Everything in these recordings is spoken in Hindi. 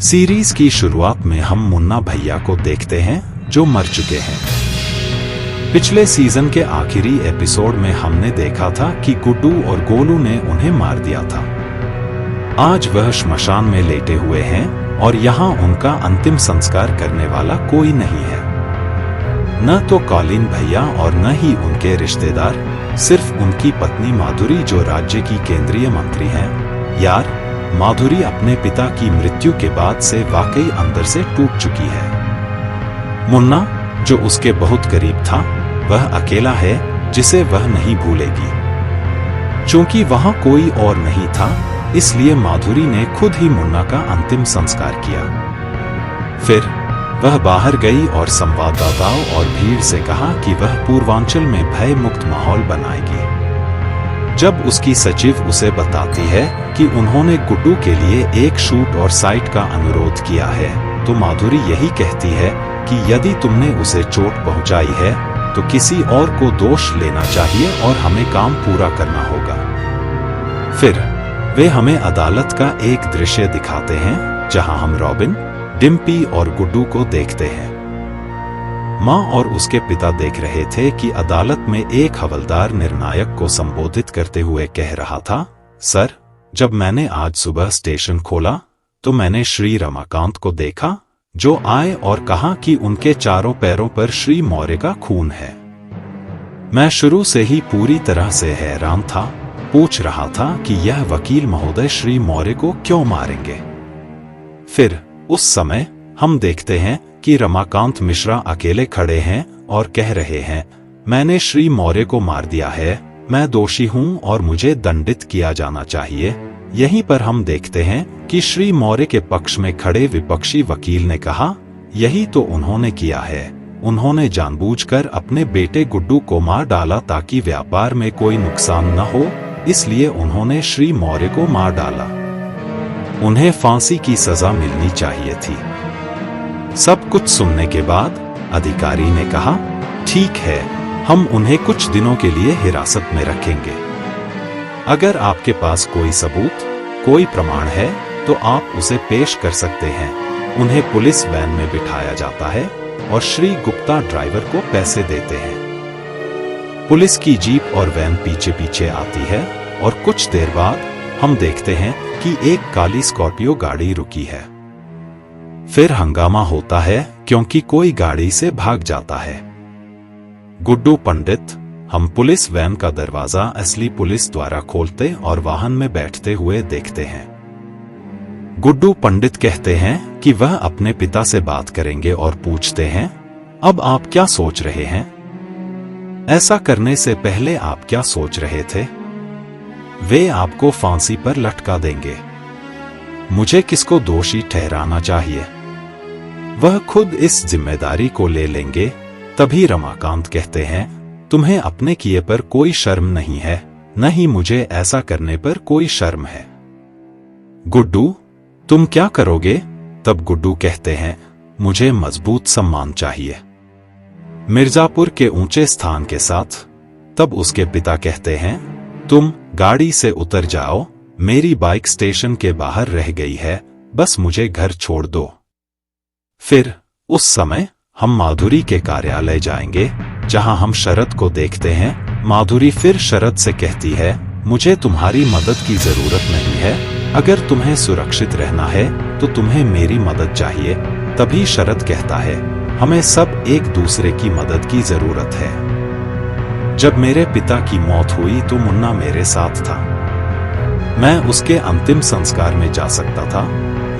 सीरीज की शुरुआत में हम मुन्ना भैया को देखते हैं जो मर चुके हैं। पिछले सीजन के आखिरी एपिसोड में हमने देखा था कि गुड्डू और गोलू ने उन्हें मार दिया था। आज वह श्मशान में लेटे हुए हैं और यहाँ उनका अंतिम संस्कार करने वाला कोई नहीं है। न तो कॉलिन भैया और न ही उनके रिश्तेदार, सिर्फ उनकी पत्नी माधुरी जो राज्य की केंद्रीय मंत्री हैं। यार, माधुरी अपने पिता की मृत्यु के बाद से वाकई अंदर से टूट चुकी है। मुन्ना, जो उसके बहुत करीब था, वह अकेला है जिसे वह नहीं भूलेगी। चूंकि वहां कोई और नहीं था, इसलिए माधुरी ने खुद ही मुन्ना का अंतिम संस्कार किया। फिर वह बाहर गई और संवाददाताओं और भीड़ से कहा कि वह पूर्वांचल में भय मुक्त माहौल बनाएगी। जब उसकी सचिव उसे बताती है कि उन्होंने गुड्डू के लिए एक शूट और साइट का अनुरोध किया है, तो माधुरी यही कहती है कि यदि तुमने उसे चोट पहुंचाई है तो किसी और को दोष लेना चाहिए और हमें काम पूरा करना होगा। फिर वे हमें अदालत का एक दृश्य दिखाते हैं जहां हम रॉबिन, डिम्पी और गुड्डू को देखते हैं। माँ और उसके पिता देख रहे थे कि अदालत में एक हवलदार निर्णायक को संबोधित करते हुए कह रहा था, सर, जब मैंने आज सुबह स्टेशन खोला तो मैंने श्री रमाकांत को देखा, जो आए और कहा कि उनके चारों पैरों पर श्री मौर्य का खून है। मैं शुरू से ही पूरी तरह से हैरान था, पूछ रहा था कि यह वकील महोदय श्री मौर्य को क्यों मारेंगे। फिर उस समय हम देखते हैं कि रमाकांत मिश्रा अकेले खड़े हैं और कह रहे हैं, मैंने श्री मौर्य को मार दिया है, मैं दोषी हूं और मुझे दंडित किया जाना चाहिए। यहीं पर हम देखते हैं कि श्री मौर्य के पक्ष में खड़े विपक्षी वकील ने कहा, यही तो उन्होंने किया है, उन्होंने जानबूझकर अपने बेटे गुड्डू को मार डाला ताकि व्यापार में कोई नुकसान न हो, इसलिए उन्होंने श्री मौर्य को मार डाला। उन्हें फांसी की सजा मिलनी चाहिए थी। सब कुछ सुनने के बाद अधिकारी ने कहा, ठीक है, हम उन्हें कुछ दिनों के लिए हिरासत में रखेंगे। अगर आपके पास कोई सबूत, कोई प्रमाण है तो आप उसे पेश कर सकते हैं। उन्हें पुलिस वैन में बिठाया जाता है और श्री गुप्ता ड्राइवर को पैसे देते हैं। पुलिस की जीप और वैन पीछे पीछे आती है और कुछ देर बाद हम देखते हैं कि एक काली स्कॉर्पियो गाड़ी रुकी है। फिर हंगामा होता है क्योंकि कोई गाड़ी से भाग जाता है। गुड्डू पंडित, हम पुलिस वैन का दरवाजा असली पुलिस द्वारा खोलते और वाहन में बैठते हुए देखते हैं। गुड्डू पंडित कहते हैं कि वह अपने पिता से बात करेंगे और पूछते हैं, अब आप क्या सोच रहे हैं? ऐसा करने से पहले आप क्या सोच रहे थे? वे आपको फांसी पर लटका देंगे। मुझे किसको दोषी ठहराना चाहिए? वह खुद इस जिम्मेदारी को ले लेंगे। तभी रमाकांत कहते हैं, तुम्हें अपने किए पर कोई शर्म नहीं है, न ही मुझे ऐसा करने पर कोई शर्म है। गुड्डू, तुम क्या करोगे? तब गुड्डू कहते हैं, मुझे मजबूत सम्मान चाहिए, मिर्जापुर के ऊंचे स्थान के साथ। तब उसके पिता कहते हैं, तुम गाड़ी से उतर जाओ, मेरी बाइक स्टेशन के बाहर रह गई है, बस मुझे घर छोड़ दो। फिर उस समय हम माधुरी के कार्यालय जाएंगे, जहां हम शरद को देखते हैं। माधुरी फिर शरद से कहती है, मुझे तुम्हारी मदद की जरूरत नहीं है, अगर तुम्हें सुरक्षित रहना है तो तुम्हें मेरी मदद चाहिए। तभी शरद कहता है, हमें सब एक दूसरे की मदद की जरूरत है। जब मेरे पिता की मौत हुई तो मुन्ना मेरे साथ था। मैं उसके अंतिम संस्कार में जा सकता था,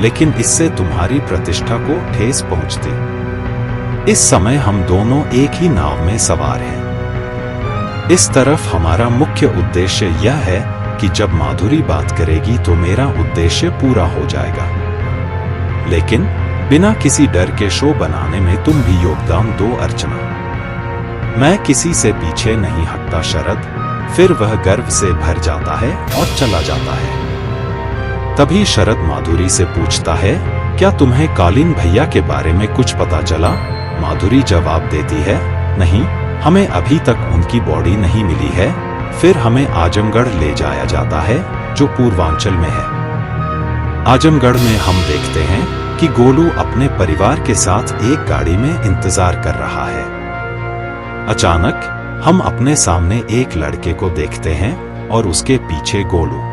लेकिन इससे तुम्हारी प्रतिष्ठा को ठेस पहुंचती। इस समय हम दोनों एक ही नाव में सवार हैं। इस तरफ हमारा मुख्य उद्देश्य यह है कि जब माधुरी बात करेगी तो मेरा उद्देश्य पूरा हो जाएगा। लेकिन बिना किसी डर के शो बनाने में तुम भी योगदान दो अर्चना। मैं किसी से पीछे नहीं हटता शरद। फिर वह गर्व से भर जाता है और चला जाता है। तभी शरद माधुरी से पूछता है, क्या तुम्हें कॉलिन भैया के बारे में कुछ पता चला? माधुरी जवाब देती है, नहीं, हमें अभी तक उनकी बॉडी नहीं मिली है। फिर हमें आजमगढ़ ले जाया जाता है, जो पूर्वांचल में है। आजमगढ़ में हम देखते हैं कि गोलू अपने परिवार के साथ एक गाड़ी में इंतजार कर रहा है। अचानक हम अपने सामने एक लड़के को देखते हैं और उसके पीछे गोलू।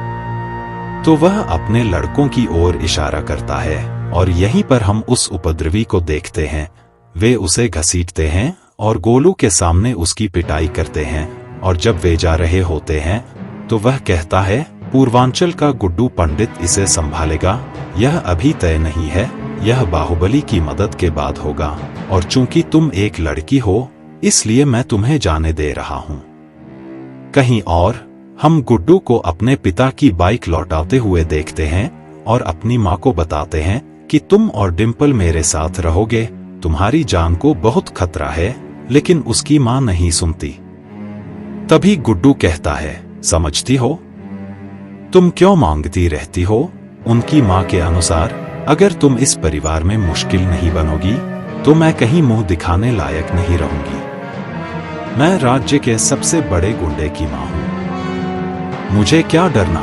तो वह अपने लड़कों की ओर इशारा करता है और यहीं पर हम उस उपद्रवी को देखते हैं। वे उसे घसीटते हैं और गोलू के सामने उसकी पिटाई करते हैं, और जब वे जा रहे होते हैं तो वह कहता है, पूर्वांचल का गुड्डू पंडित इसे संभालेगा, यह अभी तय नहीं है, यह बाहुबली की मदद के बाद होगा, और चूंकि तुम एक लड़की हो इसलिए मैं तुम्हें जाने दे रहा हूं। कहीं और हम गुड्डू को अपने पिता की बाइक लौटाते हुए देखते हैं और अपनी माँ को बताते हैं कि तुम और डिम्पल मेरे साथ रहोगे, तुम्हारी जान को बहुत खतरा है, लेकिन उसकी माँ नहीं सुनती। तभी गुड्डू कहता है, समझती हो, तुम क्यों मांगती रहती हो? उनकी माँ के अनुसार अगर तुम इस परिवार में मुश्किल नहीं बनोगी तो मैं कहीं मुंह दिखाने लायक नहीं रहूंगी। मैं राज्य के सबसे बड़े गुंडे की माँ हूं, मुझे क्या डरना।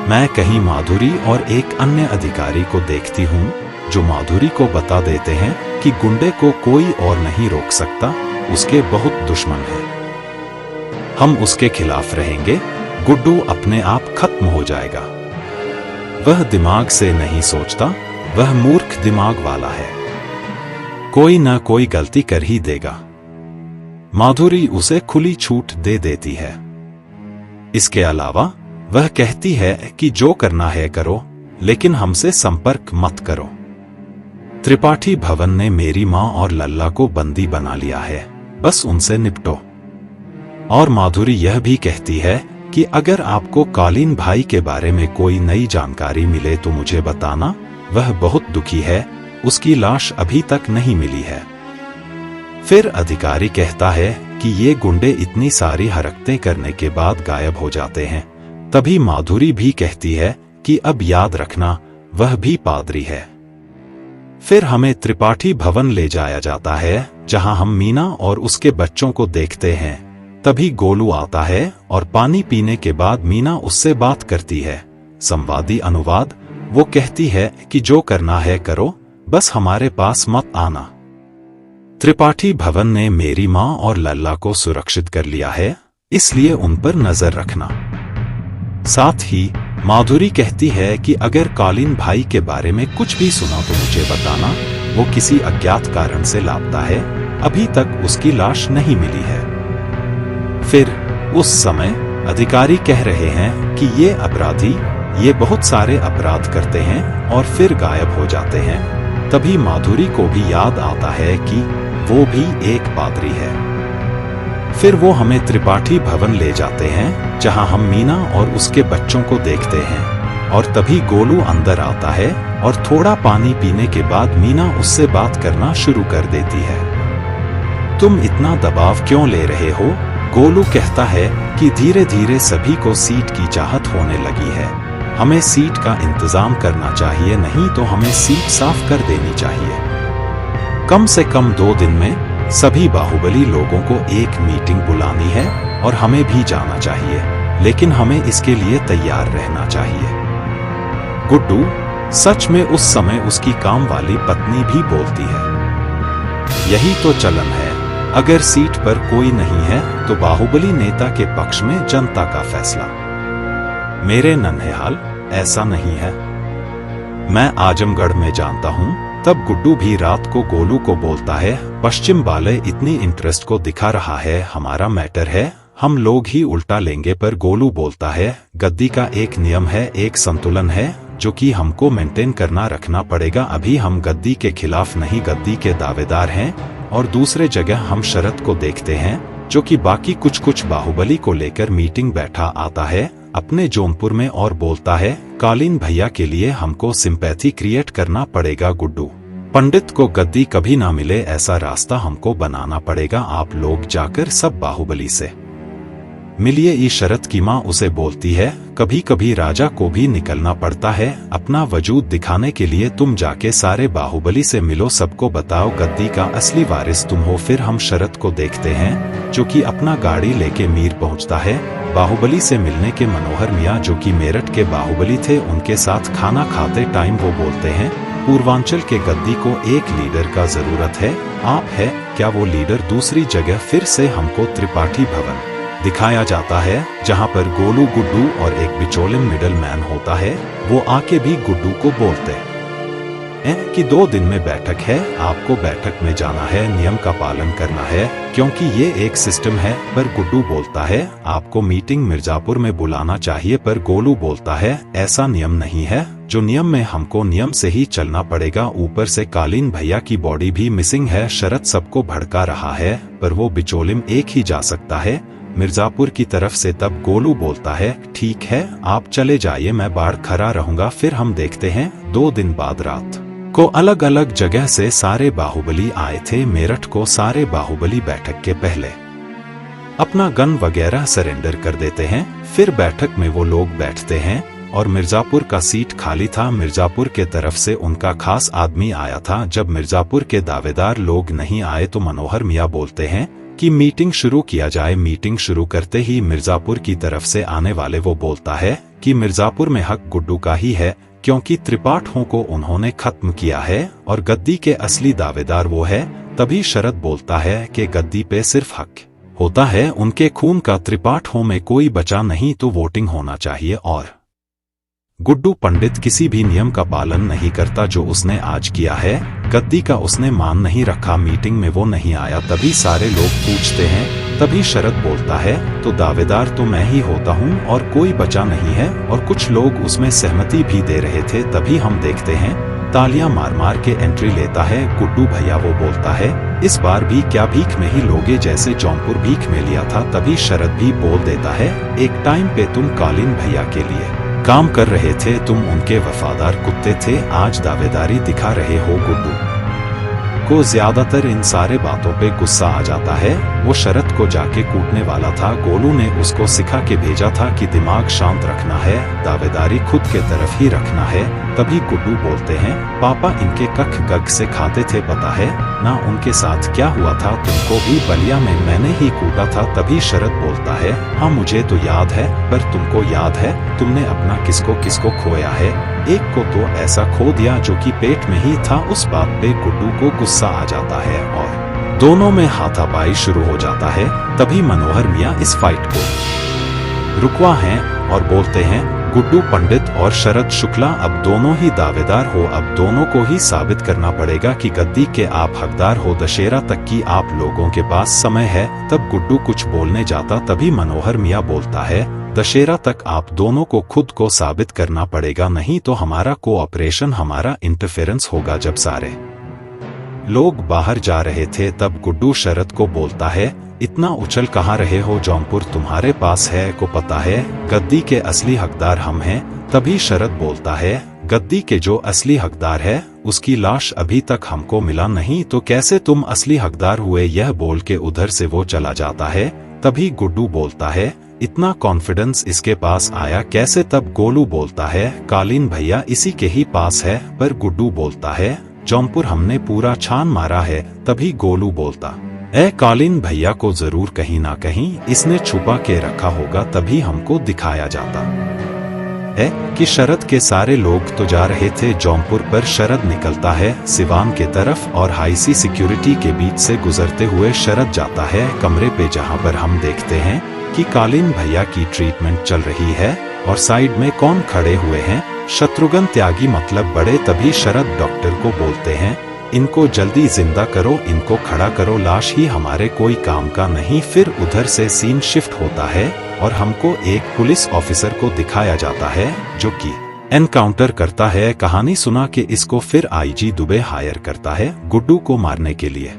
मैं कहीं माधुरी और एक अन्य अधिकारी को देखती हूं जो माधुरी को बता देते हैं कि गुंडे को कोई और नहीं रोक सकता, उसके बहुत दुश्मन हैं। हम उसके खिलाफ रहेंगे, गुड्डू अपने आप खत्म हो जाएगा। वह दिमाग से नहीं सोचता, वह मूर्ख दिमाग वाला है, कोई न कोई गलती कर ही देगा। माधुरी उसे खुली छूट दे देती है। इसके अलावा वह कहती है कि जो करना है करो, लेकिन हमसे संपर्क मत करो। त्रिपाठी भवन ने मेरी माँ और लल्ला को बंदी बना लिया है, बस उनसे निपटो। और माधुरी यह भी कहती है कि अगर आपको कालीन भाई के बारे में कोई नई जानकारी मिले तो मुझे बताना, वह बहुत दुखी है, उसकी लाश अभी तक नहीं मिली है। फिर अधिकारी कहता है कि ये गुंडे इतनी सारी हरकतें करने के बाद गायब हो जाते हैं। तभी माधुरी भी कहती है कि अब याद रखना, वह भी पादरी है। फिर हमें त्रिपाठी भवन ले जाया जाता है, जहां हम मीना और उसके बच्चों को देखते हैं। तभी गोलू आता है और पानी पीने के बाद मीना उससे बात करती है। संवादी अनुवाद, वो कहती है कि जो करना है करो, बस हमारे पास मत आना। त्रिपाठी भवन ने मेरी माँ और लल्ला को सुरक्षित कर लिया है, इसलिए उन पर नजर रखना। साथ ही माधुरी कहती है कि अगर कालीन भाई के बारे में कुछ भी सुना तो मुझे बताना, वो किसी अज्ञात कारण से लापता है, अभी तक उसकी लाश नहीं मिली है। फिर उस समय अधिकारी कह रहे हैं कि ये अपराधी ये बहुत सारे अपराध करते हैं और फिर गायब हो जाते हैं। तभी माधुरी को भी याद आता है कि वो भी एक पादरी है। फिर वो हमें त्रिपाठी भवन ले जाते हैं, जहां हम मीना और उसके बच्चों को देखते हैं। और तभी गोलू अंदर आता है और थोड़ा पानी पीने के बाद मीना उससे बात करना शुरू कर देती है। तुम इतना दबाव क्यों ले रहे हो? गोलू कहता है कि धीरे धीरे सभी को सीट की चाहत होने लगी है, हमें सीट का इंतजाम करना चाहिए, नहीं तो हमें सीट साफ कर देनी चाहिए। कम से कम 2 दिन में सभी बाहुबली लोगों को एक मीटिंग बुलानी है और हमें भी जाना चाहिए, लेकिन हमें इसके लिए तैयार रहना चाहिए। गुड्डू, सच में उस समय उसकी काम वाली पत्नी भी बोलती है, यही तो चलन है, अगर सीट पर कोई नहीं है तो बाहुबली नेता के पक्ष में जनता का फैसला। मेरे नन्हेहाल, ऐसा नहीं है, मैं आजमगढ़ में जानता हूं। तब गुड्डू भी रात को गोलू को बोलता है, पश्चिम वाले इतनी इंटरेस्ट को दिखा रहा है, हमारा मैटर है, हम लोग ही उल्टा लेंगे। पर गोलू बोलता है, गद्दी का एक नियम है, एक संतुलन है, जो कि हमको मेंटेन करना रखना पड़ेगा। अभी हम गद्दी के खिलाफ नहीं, गद्दी के दावेदार हैं। और दूसरे जगह हम शरद को देखते हैं, जो कि बाकी कुछ बाहुबली को लेकर मीटिंग बैठा आता है अपने जौनपुर में और बोलता है, कालीन भैया के लिए हमको सिंपैथी क्रिएट करना पड़ेगा। गुड्डू पंडित को गद्दी कभी ना मिले ऐसा रास्ता हमको बनाना पड़ेगा, आप लोग जाकर सब बाहुबली से मिलिए। ई शरद की माँ उसे बोलती है, कभी कभी राजा को भी निकलना पड़ता है अपना वजूद दिखाने के लिए, तुम जाके सारे बाहुबली से मिलो, सबको बताओ गद्दी का असली वारिस तुम हो। फिर हम शरद को देखते हैं जो कि अपना गाड़ी लेके मीर पहुंचता है बाहुबली से मिलने के। मनोहर मियाँ जो कि मेरठ के बाहुबली थे, उनके साथ खाना खाते टाइम वो बोलते हैं, पूर्वांचल के गद्दी को एक लीडर का जरूरत है। आप है क्या वो लीडर? दूसरी जगह फिर से हमको त्रिपाठी भवन दिखाया जाता है, जहां पर गोलू, गुड्डू और एक बिचौलिन मिडल मैन होता है। वो आके भी गुड्डू को बोलते हैं कि 2 दिन में बैठक है, आपको बैठक में जाना है, नियम का पालन करना है, क्योंकि ये एक सिस्टम है। पर गुड्डू बोलता है आपको मीटिंग मिर्जापुर में बुलाना चाहिए, पर गोलू बोलता है ऐसा नियम नहीं है, जो नियम में हमको नियम से ही चलना पड़ेगा। ऊपर से कालीन भैया की बॉडी भी मिसिंग है। शरद सबको भड़का रहा है, पर वो बिचौलिम एक ही जा सकता है मिर्जापुर की तरफ से। तब गोलू बोलता है ठीक है, आप चले जाइए, मैं बाहर खड़ा रहूंगा। फिर हम देखते हैं 2 दिन बाद रात को अलग अलग जगह से सारे बाहुबली आए थे मेरठ को। सारे बाहुबली बैठक के पहले अपना गन वगैरह सरेंडर कर देते हैं। फिर बैठक में वो लोग बैठते हैं और मिर्जापुर का सीट खाली था। मिर्जापुर के तरफ से उनका खास आदमी आया था। जब मिर्जापुर के दावेदार लोग नहीं आए तो मनोहर मियां बोलते हैं कि मीटिंग शुरू किया जाए। मीटिंग शुरू करते ही मिर्जापुर की तरफ से आने वाले वो बोलता है कि मिर्जापुर में हक गुड्डू का ही है, क्योंकि त्रिपाठों को उन्होंने खत्म किया है और गद्दी के असली दावेदार वो है। तभी शरद बोलता है कि गद्दी पे सिर्फ हक होता है उनके खून का, त्रिपाठों में कोई बचा नहीं, तो वोटिंग होना चाहिए। और गुड्डू पंडित किसी भी नियम का पालन नहीं करता जो उसने आज किया है। गद्दी का उसने मान नहीं रखा, मीटिंग में वो नहीं आया। तभी सारे लोग पूछते हैं, तभी शरद बोलता है तो दावेदार तो मैं ही होता हूँ और कोई बचा नहीं है। और कुछ लोग उसमें सहमति भी दे रहे थे। तभी हम देखते हैं तालियां मार मार के एंट्री लेता है गुड्डू भैया। वो बोलता है इस बार भी क्या भीख में ही लोगे, जैसे जौनपुर भीख में लिया था। तभी शरद भी बोल देता है एक टाइम पे तुम कालीन भैया के लिए काम कर रहे थे, तुम उनके वफादार कुत्ते थे, आज दावेदारी दिखा रहे हो। गुड्डू को ज्यादातर इन सारे बातों पे गुस्सा आ जाता है। वो शरद को जाके कूटने वाला था। गोलू ने उसको सिखा के भेजा था कि दिमाग शांत रखना है, दावेदारी खुद के तरफ ही रखना है। तभी गुड्डू बोलते हैं पापा इनके कख गग से खाते थे, पता है ना उनके साथ क्या हुआ था? तुमको भी बलिया में मैंने ही कूटा था। तभी शरद बोलता है हाँ मुझे तो याद है, पर तुमको याद है तुमने अपना किसको किसको खोया है? एक को तो ऐसा खो दिया जो कि पेट में ही था। उस बात पे गुड्डू को गुस्सा आ जाता है और दोनों में हाथापाई शुरू हो जाता है। तभी मनोहर मियां इस फाइट को रुकवा हैं और बोलते हैं गुड्डू पंडित और शरद शुक्ला अब दोनों ही दावेदार हो, अब दोनों को ही साबित करना पड़ेगा कि गद्दी के आप हकदार हो। दशहरा तक की आप लोगों के पास समय है। तब गुड्डू कुछ बोलने जाता, तभी मनोहर मियां बोलता है दशहरा तक आप दोनों को खुद को साबित करना पड़ेगा, नहीं तो हमारा कोऑपरेशन, हमारा इंटरफेरेंस होगा। जब सारे लोग बाहर जा रहे थे तब गुड्डू शरद को बोलता है इतना उछल कहाँ रहे हो, जौनपुर तुम्हारे पास है, को पता है गद्दी के असली हकदार हम हैं। तभी शरद बोलता है गद्दी के जो असली हकदार है उसकी लाश अभी तक हमको मिला नहीं, तो कैसे तुम असली हकदार हुए? यह बोल के उधर से वो चला जाता है। तभी गुड्डू बोलता है इतना कॉन्फिडेंस इसके पास आया कैसे? तब गोलू बोलता है कालीन भैया इसी के ही पास है। पर गुड्डू बोलता है जौनपुर हमने पूरा छान मारा है। तभी गोलू बोलता कालीन भैया को जरूर कहीं ना कहीं इसने छुपा के रखा होगा। तभी हमको दिखाया जाता है कि शरद के सारे लोग तो जा रहे थे जौनपुर, पर शरद निकलता है सिवान के तरफ और हाईसी सिक्योरिटी के बीच से गुजरते हुए शरद जाता है कमरे पे, जहां पर हम देखते हैं कि कालीन भैया की ट्रीटमेंट चल रही है। और साइड में कौन खड़े हुए हैं? शत्रुघ्न त्यागी, मतलब बड़े। तभी शरद डॉक्टर को बोलते हैं इनको जल्दी जिंदा करो, इनको खड़ा करो, लाश ही हमारे कोई काम का नहीं। फिर उधर से सीन शिफ्ट होता है और हमको एक पुलिस ऑफिसर को दिखाया जाता है जो कि एनकाउंटर करता है। कहानी सुना कि इसको फिर आईजी दुबे हायर करता है गुड्डू को मारने के लिए।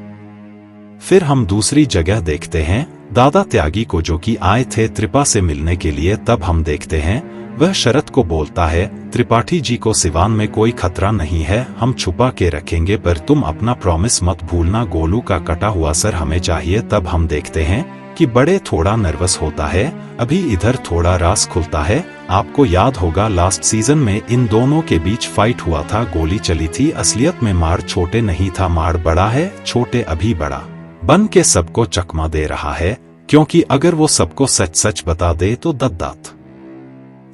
फिर हम दूसरी जगह देखते हैं दादा त्यागी को, जो कि आए थे त्रिपा से मिलने के लिए। तब हम देखते हैं वह शरद को बोलता है त्रिपाठी जी को सिवान में कोई खतरा नहीं है, हम छुपा के रखेंगे, पर तुम अपना प्रॉमिस मत भूलना। गोलू का कटा हुआ सर हमें चाहिए। तब हम देखते हैं कि बड़े थोड़ा नर्वस होता है। अभी इधर थोड़ा राज खुलता है। आपको याद होगा लास्ट सीजन में इन दोनों के बीच फाइट हुआ था, गोली चली थी। असलियत में मार छोटे नहीं था, मार बड़ा है, छोटे अभी बड़ा बन के सबको चकमा दे रहा है। क्योंकि अगर वो सबको सच सच बता दे तो दत्त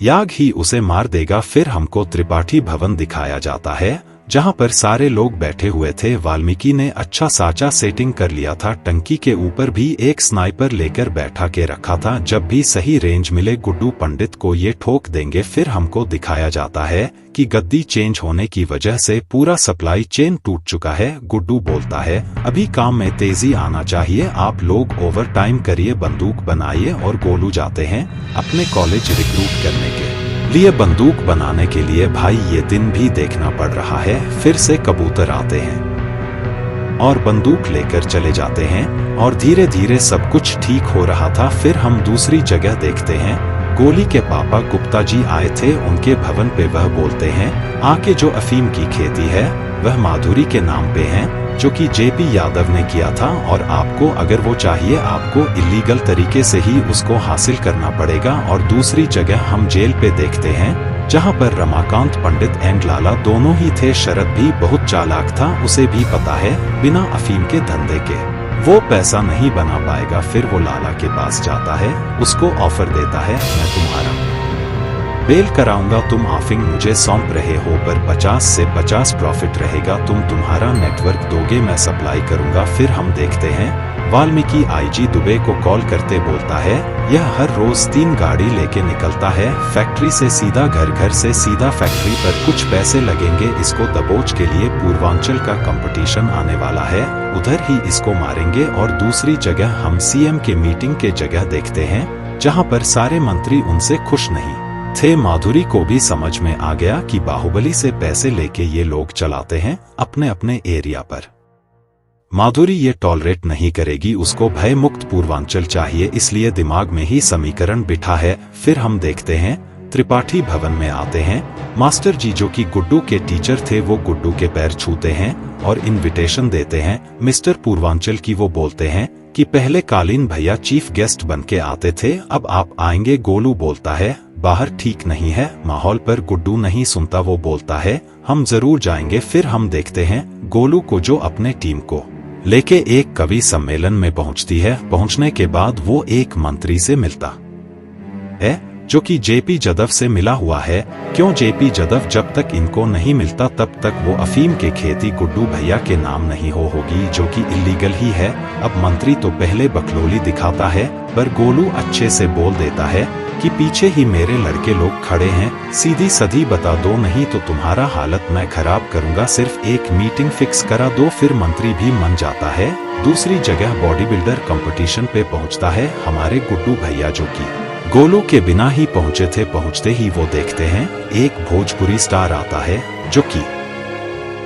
याग ही उसे मार देगा। फिर हमको त्रिपाठी भवन दिखाया जाता है। जहां पर सारे लोग बैठे हुए थे। वाल्मीकि ने अच्छा साचा सेटिंग कर लिया था। टंकी के ऊपर भी एक स्नाइपर लेकर बैठा के रखा था। जब भी सही रेंज मिले गुड्डू पंडित को ये ठोक देंगे। फिर हमको दिखाया जाता है कि गद्दी चेंज होने की वजह से पूरा सप्लाई चेन टूट चुका है। गुड्डू बोलता है अभी काम में तेजी आना चाहिए, आप लोग ओवर टाइम करिए, बंदूक बनाइए। और गोलू जाते हैं अपने कॉलेज रिक्रूट करने के लिए। बंदूक बनाने के लिए भाई ये दिन भी देखना पड़ रहा है। फिर से कबूतर आते हैं और बंदूक लेकर चले जाते हैं और धीरे धीरे सब कुछ ठीक हो रहा था। फिर हम दूसरी जगह देखते हैं। गोली के पापा गुप्ता जी आए थे उनके भवन पे। वह बोलते हैं आके जो अफीम की खेती है वह माधुरी के नाम पे है, जो कि जेपी यादव ने किया था। और आपको अगर वो चाहिए आपको इलीगल तरीके से ही उसको हासिल करना पड़ेगा। और दूसरी जगह हम जेल पे देखते हैं जहां पर रमाकांत पंडित एंड लाला दोनों ही थे। शरद भी बहुत चालाक था, उसे भी पता है बिना अफीम के धंधे के वो पैसा नहीं बना पाएगा। फिर वो लाला के पास जाता है, उसको ऑफर देता है मैं तुम्हारा बेल कराऊंगा, तुम आफिंग मुझे सौंप रहे हो पर 50 से 50 प्रॉफिट रहेगा, तुम तुम्हारा नेटवर्क दोगे मैं सप्लाई करूंगा। फिर हम देखते हैं वाल्मीकि आईजी दुबे को कॉल करते बोलता है यह हर रोज 3 गाड़ी लेके निकलता है फैक्ट्री से सीधा, घर घर से सीधा फैक्ट्री पर। कुछ पैसे लगेंगे इसको दबोच के लिए। पूर्वांचल का कंपटीशन आने वाला है, उधर ही इसको मारेंगे। और दूसरी जगह हम सीएम के मीटिंग के जगह देखते हैं जहां पर सारे मंत्री उनसे खुश नहीं थे। माधुरी को भी समझ में आ गया कि बाहुबली से पैसे लेके ये लोग चलाते हैं अपने अपने एरिया पर। माधुरी ये टॉलरेट नहीं करेगी, उसको भय मुक्त पूर्वांचल चाहिए, इसलिए दिमाग में ही समीकरण बिठा है। फिर हम देखते हैं त्रिपाठी भवन में आते हैं। मास्टर जी जो कि गुड्डू के टीचर थे वो गुड्डू के पैर छूते हैं और इनविटेशन देते हैं मिस्टर पूर्वांचल की। वो बोलते हैं कि पहले कालीन भैया चीफ गेस्ट बन के आते थे, अब आप आएंगे। गोलू बोलता है बाहर ठीक नहीं है माहौल, पर गुड्डू नहीं सुनता। वो बोलता है हम जरूर जाएंगे। फिर हम देखते हैं गोलू को जो अपने टीम को लेके एक कवि सम्मेलन में पहुंचती है। पहुंचने के बाद वो एक मंत्री से मिलता है जो कि जेपी यादव से मिला हुआ है। क्यों जेपी यादव जब तक इनको नहीं मिलता तब तक वो अफीम के खेती गुड्डू भैया के नाम नहीं होगी, जो कि इलीगल ही है। अब मंत्री तो पहले बकलोली दिखाता है पर गोलू अच्छे से बोल देता है कि पीछे ही मेरे लड़के लोग खड़े हैं, सीधी सधी बता दो नहीं तो तुम्हारा हालत मैं खराब करूंगा, सिर्फ एक मीटिंग फिक्स करा दो। फिर मंत्री भी मान जाता है। दूसरी जगह बॉडी बिल्डर कंपटीशन पे पहुंचता है हमारे गुड्डू भैया जो कि गोलू के बिना ही पहुंचे थे। पहुंचते ही वो देखते हैं एक भोजपुरी स्टार आता है जो कि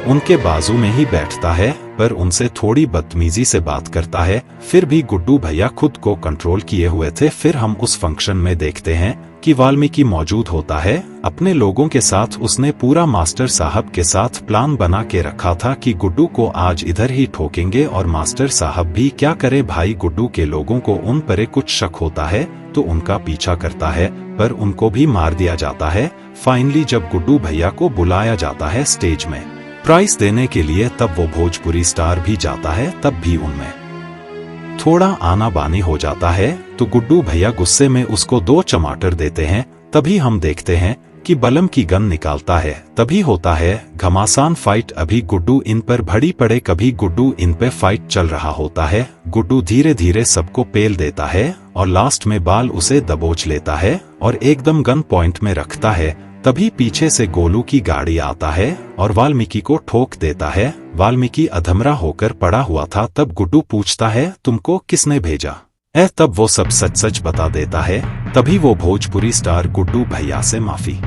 उनके बाजू में ही बैठता है पर उनसे थोड़ी बदतमीजी से बात करता है। फिर भी गुड्डू भैया खुद को कंट्रोल किए हुए थे। फिर हम उस फंक्शन में देखते हैं कि वाल्मीकि मौजूद होता है अपने लोगों के साथ। उसने पूरा मास्टर साहब के साथ प्लान बना के रखा था कि गुड्डू को आज इधर ही ठोकेंगे। और मास्टर साहब भी क्या करे भाई, गुड्डू के लोगों को उन पर कुछ शक होता है तो उनका पीछा करता है पर उनको भी मार दिया जाता है। फाइनली जब गुड्डू भैया को बुलाया जाता है स्टेज में प्राइज देने के लिए, तब वो भोजपुरी स्टार भी जाता है। तब भी उनमें थोड़ा आना बानी हो जाता है तो गुड्डू भैया गुस्से में उसको 2 चमाटर देते हैं। तभी हम देखते हैं कि बलम की गन निकालता है। तभी होता है घमासान फाइट। अभी गुड्डू इन पर भड़ी पड़े, कभी गुड्डू इन पे फाइट चल रहा होता है। गुड्डू धीरे धीरे सबको पेल देता है और लास्ट में बाल उसे दबोच लेता है और एकदम गन पॉइंट में रखता है। तभी पीछे से गोलू की गाड़ी आता है और वाल्मीकि को ठोक देता है। वाल्मीकि अधमरा होकर पड़ा हुआ था। तब गुड्डू पूछता है तुमको किसने भेजा? तब वो सब सच सच बता देता है। तभी वो भोजपुरी स्टार गुड्डू भैया से माफी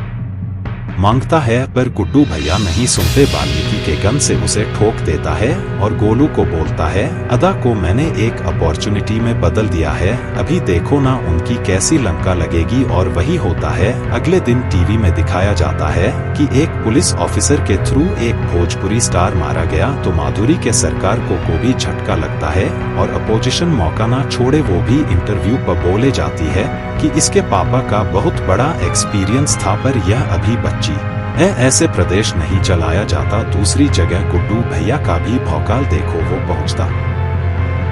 मांगता है पर गुड्डू भैया नहीं सुनते, वाल्मीकि के गन से उसे ठोक देता है और गोलू को बोलता है अदा को मैंने एक अपॉर्चुनिटी में बदल दिया है, अभी देखो ना उनकी कैसी लंका लगेगी। और वही होता है। अगले दिन टीवी में दिखाया जाता है कि एक पुलिस ऑफिसर के थ्रू एक भोजपुरी स्टार मारा गया। तो माधुरी के सरकार को भी झटका लगता है और अपोजिशन मौका ना छोड़े। वो भी इंटरव्यू पर बोले जाती है कि इसके पापा का बहुत बड़ा एक्सपीरियंस था पर यह अभी बच्ची है, ऐसे प्रदेश नहीं चलाया जाता। दूसरी जगह गुड्डू भैया का भी भौकाल देखो, वो पहुंचता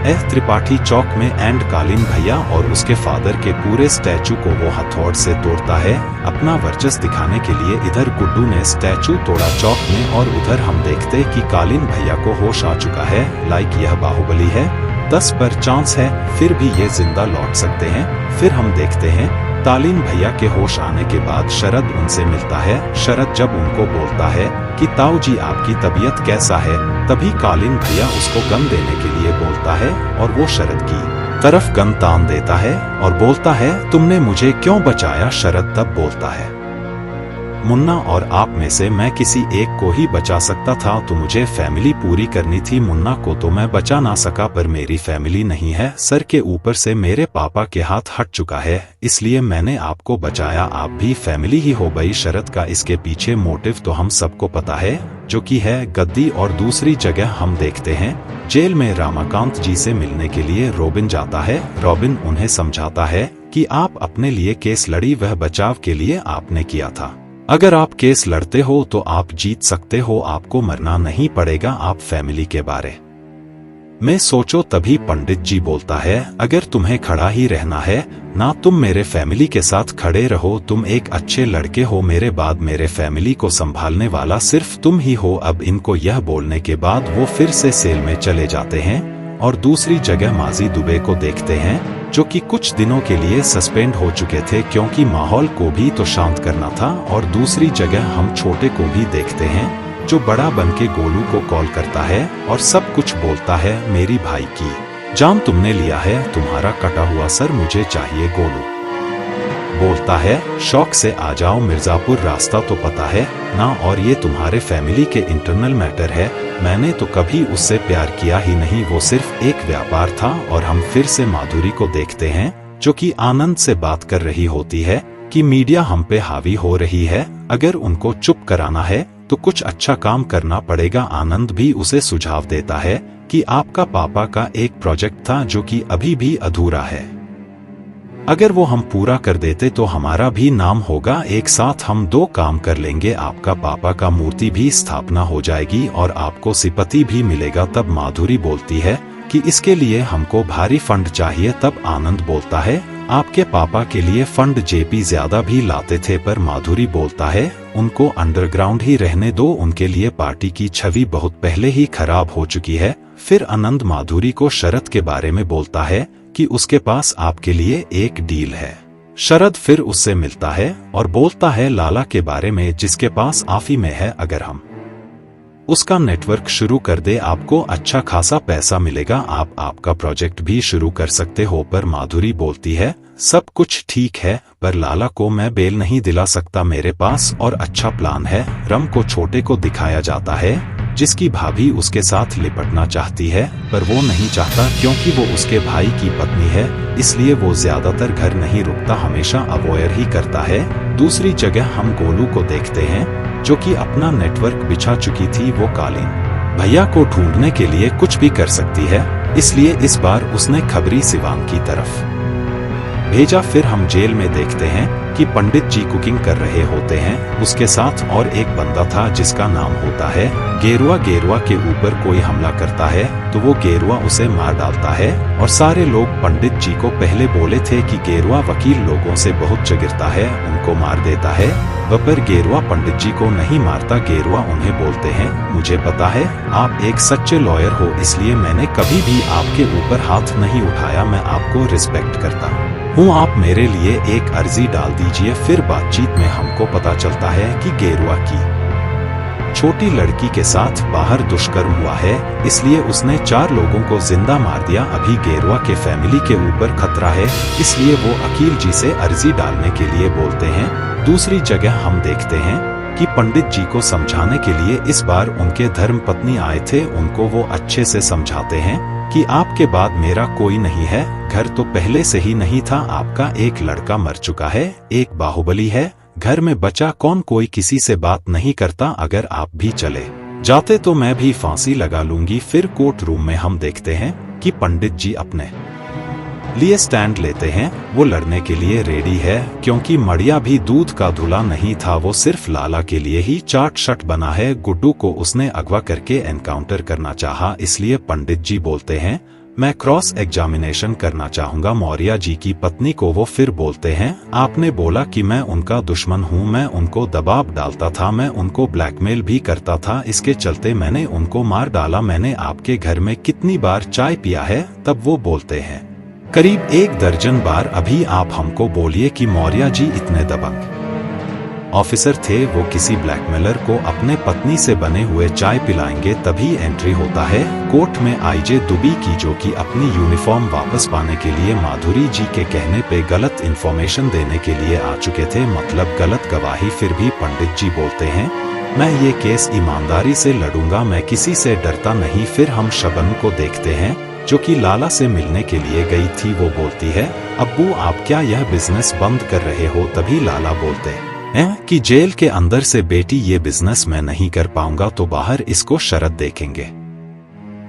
त्रिपाठी चौक में एंड कालीन भैया और उसके फादर के पूरे स्टैचू को वो हथौड़ से तोड़ता है अपना वर्चस्व दिखाने के लिए। इधर गुड्डू ने स्टैचू तोड़ा चौक में और उधर हम देखते कि कालीन भैया को होश आ चुका है। लाइक यह बाहुबली है, 10 पर चांस है फिर भी ये जिंदा लौट सकते हैं। फिर हम देखते हैं कालीन भैया के होश आने के बाद शरद उनसे मिलता है। शरद जब उनको बोलता है कि ताऊ जी आपकी तबीयत कैसा है, तभी कालीन भैया उसको गन देने के लिए बोलता है और वो शरद की तरफ गन तान देता है और बोलता है तुमने मुझे क्यों बचाया। शरद तब बोलता है मुन्ना और आप में से मैं किसी एक को ही बचा सकता था, तो मुझे फैमिली पूरी करनी थी। मुन्ना को तो मैं बचा ना सका पर मेरी फैमिली नहीं है, सर के ऊपर से मेरे पापा के हाथ हट चुका है, इसलिए मैंने आपको बचाया, आप भी फैमिली ही हो गई। शरद का इसके पीछे मोटिव तो हम सबको पता है, जो कि है गद्दी। और दूसरी जगह हम देखते हैं जेल में रामाकांत जी से मिलने के लिए रॉबिन जाता है। रॉबिन उन्हें समझाता है कि आप अपने लिए केस लड़ी, वह बचाव के लिए आपने किया था। अगर आप केस लड़ते हो तो आप जीत सकते हो, आपको मरना नहीं पड़ेगा, आप फैमिली के बारे में सोचो। तभी पंडित जी बोलता है अगर तुम्हें खड़ा ही रहना है ना, तुम मेरे फैमिली के साथ खड़े रहो, तुम एक अच्छे लड़के हो, मेरे बाद मेरे फैमिली को संभालने वाला सिर्फ तुम ही हो। अब इनको यह बोलने के बाद वो फिर से सेल में चले जाते हैं और दूसरी जगह माजी दुबे को देखते हैं, जो कि कुछ दिनों के लिए सस्पेंड हो चुके थे क्योंकि माहौल को भी तो शांत करना था। और दूसरी जगह हम छोटे को भी देखते हैं, जो बड़ा बन के गोलू को कॉल करता है और सब कुछ बोलता है, मेरी भाई की जान तुमने लिया है, तुम्हारा कटा हुआ सर मुझे चाहिए। गोलू बोलता है शौक से आ जाओ, मिर्जापुर रास्ता तो पता है ना, और ये तुम्हारे फैमिली के इंटरनल मैटर है, मैंने तो कभी उससे प्यार किया ही नहीं, वो सिर्फ एक व्यापार था। और हम फिर से माधुरी को देखते हैं, जो कि आनंद से बात कर रही होती है कि मीडिया हम पे हावी हो रही है, अगर उनको चुप कराना है तो कुछ अच्छा काम करना पड़ेगा। आनंद भी उसे सुझाव देता है कि आपका पापा का एक प्रोजेक्ट था जो कि अभी भी अधूरा है, अगर वो हम पूरा कर देते तो हमारा भी नाम होगा, एक साथ हम 2 काम कर लेंगे, आपका पापा का मूर्ति भी स्थापना हो जाएगी और आपको सिपति भी मिलेगा। तब माधुरी बोलती है कि इसके लिए हमको भारी फंड चाहिए। तब आनंद बोलता है आपके पापा के लिए फंड जेपी ज्यादा भी लाते थे, पर माधुरी बोलता है उनको अंडरग्राउंड ही रहने दो, उनके लिए पार्टी की छवि बहुत पहले ही खराब हो चुकी है। फिर आनंद माधुरी को शरद के बारे में बोलता है कि उसके पास आपके लिए एक डील है। शरद फिर उससे मिलता है और बोलता है लाला के बारे में, जिसके पास आफी में है, अगर हम उसका नेटवर्क शुरू कर दे आपको अच्छा खासा पैसा मिलेगा, आप आपका प्रोजेक्ट भी शुरू कर सकते हो। पर माधुरी बोलती है सब कुछ ठीक है, पर लाला को मैं बेल नहीं दिला सकता, मेरे पास और अच्छा प्लान है। रम को छोटे को दिखाया जाता है, जिसकी भाभी उसके साथ लिपटना चाहती है, पर वो नहीं चाहता क्योंकि वो उसके भाई की पत्नी है, इसलिए वो ज्यादातर घर नहीं रुकता, हमेशा अवॉयड ही करता है। दूसरी जगह हम गोलू को देखते हैं, जो कि अपना नेटवर्क बिछा चुकी थी, वो कालीन भैया को ढूंढने के लिए कुछ भी कर सकती है, इसलिए इस बार उसने खबरी सिवान की तरफ भेजा। फिर हम जेल में देखते हैं कि पंडित जी कुकिंग कर रहे होते हैं, उसके साथ और एक बंदा था जिसका नाम होता है गेरुआ। गेरुआ के ऊपर कोई हमला करता है तो वो गेरुआ उसे मार डालता है, और सारे लोग पंडित जी को पहले बोले थे कि गेरुआ वकील लोगों से बहुत चगिरता है, उनको मार देता है, पर गेरुआ पंडित जी को नहीं मारता। गेरुआ उन्हें बोलते हैं मुझे पता है आप एक सच्चे लॉयर हो, इसलिए मैंने कभी भी आपके ऊपर हाथ नहीं उठाया, मैं आपको रिस्पेक्ट करता हूँ, आप मेरे लिए एक अर्जी डाल दीजिए। फिर बातचीत में हमको पता चलता है कि गेरुआ की छोटी लड़की के साथ बाहर दुष्कर्म हुआ है, इसलिए उसने 4 लोगों को जिंदा मार दिया। अभी गेरुआ के फैमिली के ऊपर खतरा है, इसलिए वो वकील जी से अर्जी डालने के लिए बोलते हैं। दूसरी जगह हम देखते हैं कि पंडित जी को समझाने के लिए इस बार उनके धर्मपत्नी आए थे, उनको वो अच्छे से समझाते हैं कि आपके बाद मेरा कोई नहीं है, घर तो पहले से ही नहीं था, आपका एक लड़का मर चुका है, एक बाहुबली है, घर में बचा कौन, कोई किसी से बात नहीं करता, अगर आप भी चले जाते तो मैं भी फांसी लगा लूंगी। फिर कोर्ट रूम में हम देखते हैं कि पंडित जी अपने लिए स्टैंड लेते हैं, वो लड़ने के लिए रेडी है, क्योंकि मड़िया भी दूध का धुला नहीं था, वो सिर्फ लाला के लिए ही चाट शट बना है। गुड्डू को उसने अगवा करके एनकाउंटर करना चाहा, इसलिए पंडित जी बोलते हैं मैं क्रॉस एग्जामिनेशन करना चाहूंगा मौर्य जी की पत्नी को। वो फिर बोलते हैं, आपने बोला कि मैं उनका दुश्मन हूं, मैं उनको दबाव डालता था, मैं उनको ब्लैकमेल भी करता था, इसके चलते मैंने उनको मार डाला। मैंने आपके घर में कितनी बार चाय पिया है? तब वो बोलते हैं, करीब 1 दर्जन बार। अभी आप हमको बोलिए कि मौर्य जी इतने दबंग ऑफिसर थे, वो किसी ब्लैकमेलर को अपने पत्नी से बने हुए चाय पिलाएंगे? तभी एंट्री होता है कोर्ट में आईजे दुबी की, जो कि अपनी यूनिफॉर्म वापस पाने के लिए माधुरी जी के कहने पे गलत इन्फॉर्मेशन देने के लिए आ चुके थे, मतलब गलत गवाही। फिर भी पंडित जी बोलते हैं, मैं ये केस ईमानदारी से लड़ूंगा, मैं किसी से डरता नहीं। फिर हम शबनम को देखते हैं जो कि लाला से मिलने के लिए गई थी। वो बोलती है, अब्बू आप क्या यह बिजनेस बंद कर रहे हो? तभी लाला बोलते हैं कि जेल के अंदर से बेटी ये बिजनेस मैं नहीं कर पाऊंगा, तो बाहर इसको शरत देखेंगे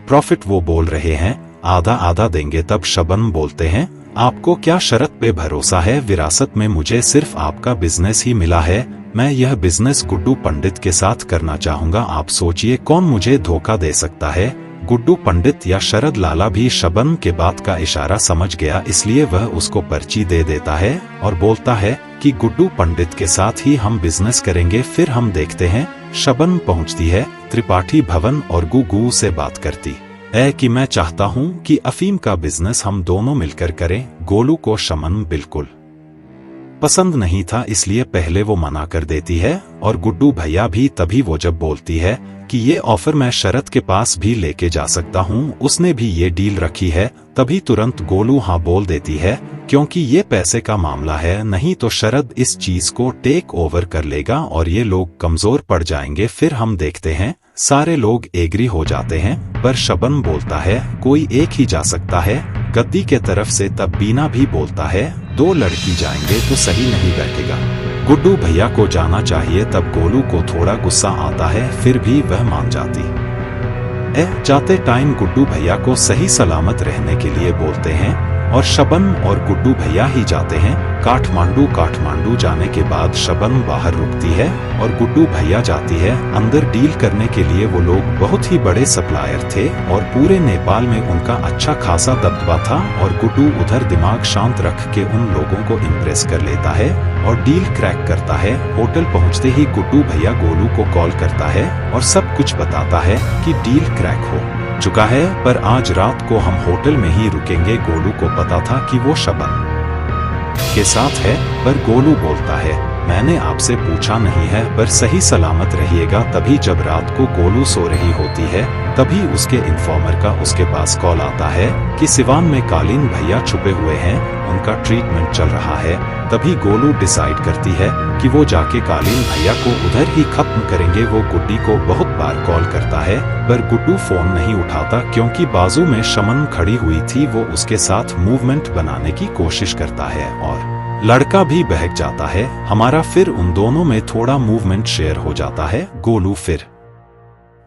प्रॉफिट। वो बोल रहे हैं आधा आधा देंगे। तब शबनम बोलते हैं, आपको क्या शरत पे भरोसा है? विरासत में मुझे सिर्फ आपका बिजनेस ही मिला है, मैं यह बिजनेस गुड्डू पंडित के साथ करना चाहूंगा। आप सोचिए कौन मुझे धोखा दे सकता है, गुड्डू पंडित या शरद? लाला भी शबनम के बात का इशारा समझ गया, इसलिए वह उसको पर्ची दे देता है और बोलता है कि गुड्डू पंडित के साथ ही हम बिजनेस करेंगे। फिर हम देखते हैं शबनम पहुंचती है त्रिपाठी भवन और गुगू से बात करती है कि मैं चाहता हूं कि अफीम का बिजनेस हम दोनों मिलकर करें। गोलू को शबनम बिल्कुल पसंद नहीं था, इसलिए पहले वो मना कर देती है और गुड्डू भैया भी। तभी वो जब बोलती है कि ये ऑफर मैं शरद के पास भी लेके जा सकता हूँ, उसने भी ये डील रखी है, तभी तुरंत गोलू हाँ बोल देती है, क्योंकि ये पैसे का मामला है, नहीं तो शरद इस चीज को टेक ओवर कर लेगा और ये लोग कमजोर पड़ जाएंगे। फिर हम देखते हैं सारे लोग एग्री हो जाते हैं, पर शबनम बोलता है कोई एक ही जा सकता है गद्दी के तरफ से। तब बीना भी बोलता है 2 लड़की जाएंगे तो सही नहीं बैठेगा, गुड्डू भैया को जाना चाहिए। तब गोलू को थोड़ा गुस्सा आता है, फिर भी वह मान जाती है। जाते टाइम गुड्डू भैया को सही सलामत रहने के लिए बोलते हैं और शबनम और गुड्डू भैया ही जाते हैं काठमांडू। काठमांडू जाने के बाद शबनम बाहर रुकती है और गुड्डू भैया जाती है अंदर डील करने के लिए। वो लोग बहुत ही बड़े सप्लायर थे और पूरे नेपाल में उनका अच्छा खासा दबदबा था, और गुड्डू उधर दिमाग शांत रख के उन लोगों को इम्प्रेस कर लेता है और डील क्रैक करता है। होटल पहुंचते ही गुड्डू भैया गोलू को कॉल करता है और सब कुछ बताता है कि डील क्रैक हो चुका है, पर आज रात को हम होटल में ही रुकेंगे। गोलू को पता था कि वो शबनम के साथ है, पर गोलू बोलता है मैंने आपसे पूछा नहीं है, पर सही सलामत रहिएगा। तभी जब रात को गोलू सो रही होती है, तभी उसके इन्फॉर्मर का उसके पास कॉल आता है कि सिवान में कालीन भैया छुपे हुए हैं, उनका ट्रीटमेंट चल रहा है। तभी गोलू डिसाइड करती है कि वो जाके कालीन भैया को उधर ही खत्म करेंगे। वो गुड्डी को बहुत बार कॉल करता है, पर गुड्डू फोन नहीं उठाता, क्योंकि बाजू में शमन खड़ी हुई थी। वो उसके साथ मूवमेंट बनाने की कोशिश करता है और लड़का भी बहक जाता है हमारा। फिर उन दोनों में थोड़ा मूवमेंट शेयर हो जाता है। गोलू फिर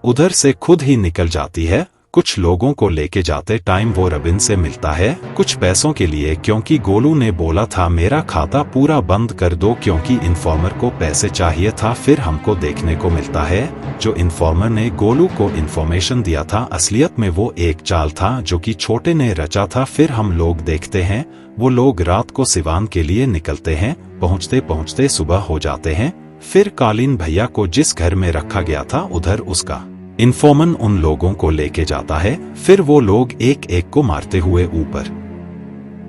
उधर से खुद ही निकल जाती है। कुछ लोगों को लेके जाते टाइम वो रबिन से मिलता है कुछ पैसों के लिए, क्योंकि गोलू ने बोला था मेरा खाता पूरा बंद कर दो, क्योंकि इन्फॉर्मर को पैसे चाहिए था। फिर हमको देखने को मिलता है जो इन्फॉर्मर ने गोलू को इन्फॉर्मेशन दिया था, असलियत में वो एक चाल था जो कि छोटे ने रचा था। फिर हम लोग देखते हैं वो लोग रात को सिवान के लिए निकलते हैं। पहुंचते पहुंचते सुबह हो जाते हैं। फिर कालीन भैया को जिस घर में रखा गया था उधर उसका इन्फॉर्मर उन लोगों को लेके जाता है। फिर वो लोग एक एक को मारते हुए ऊपर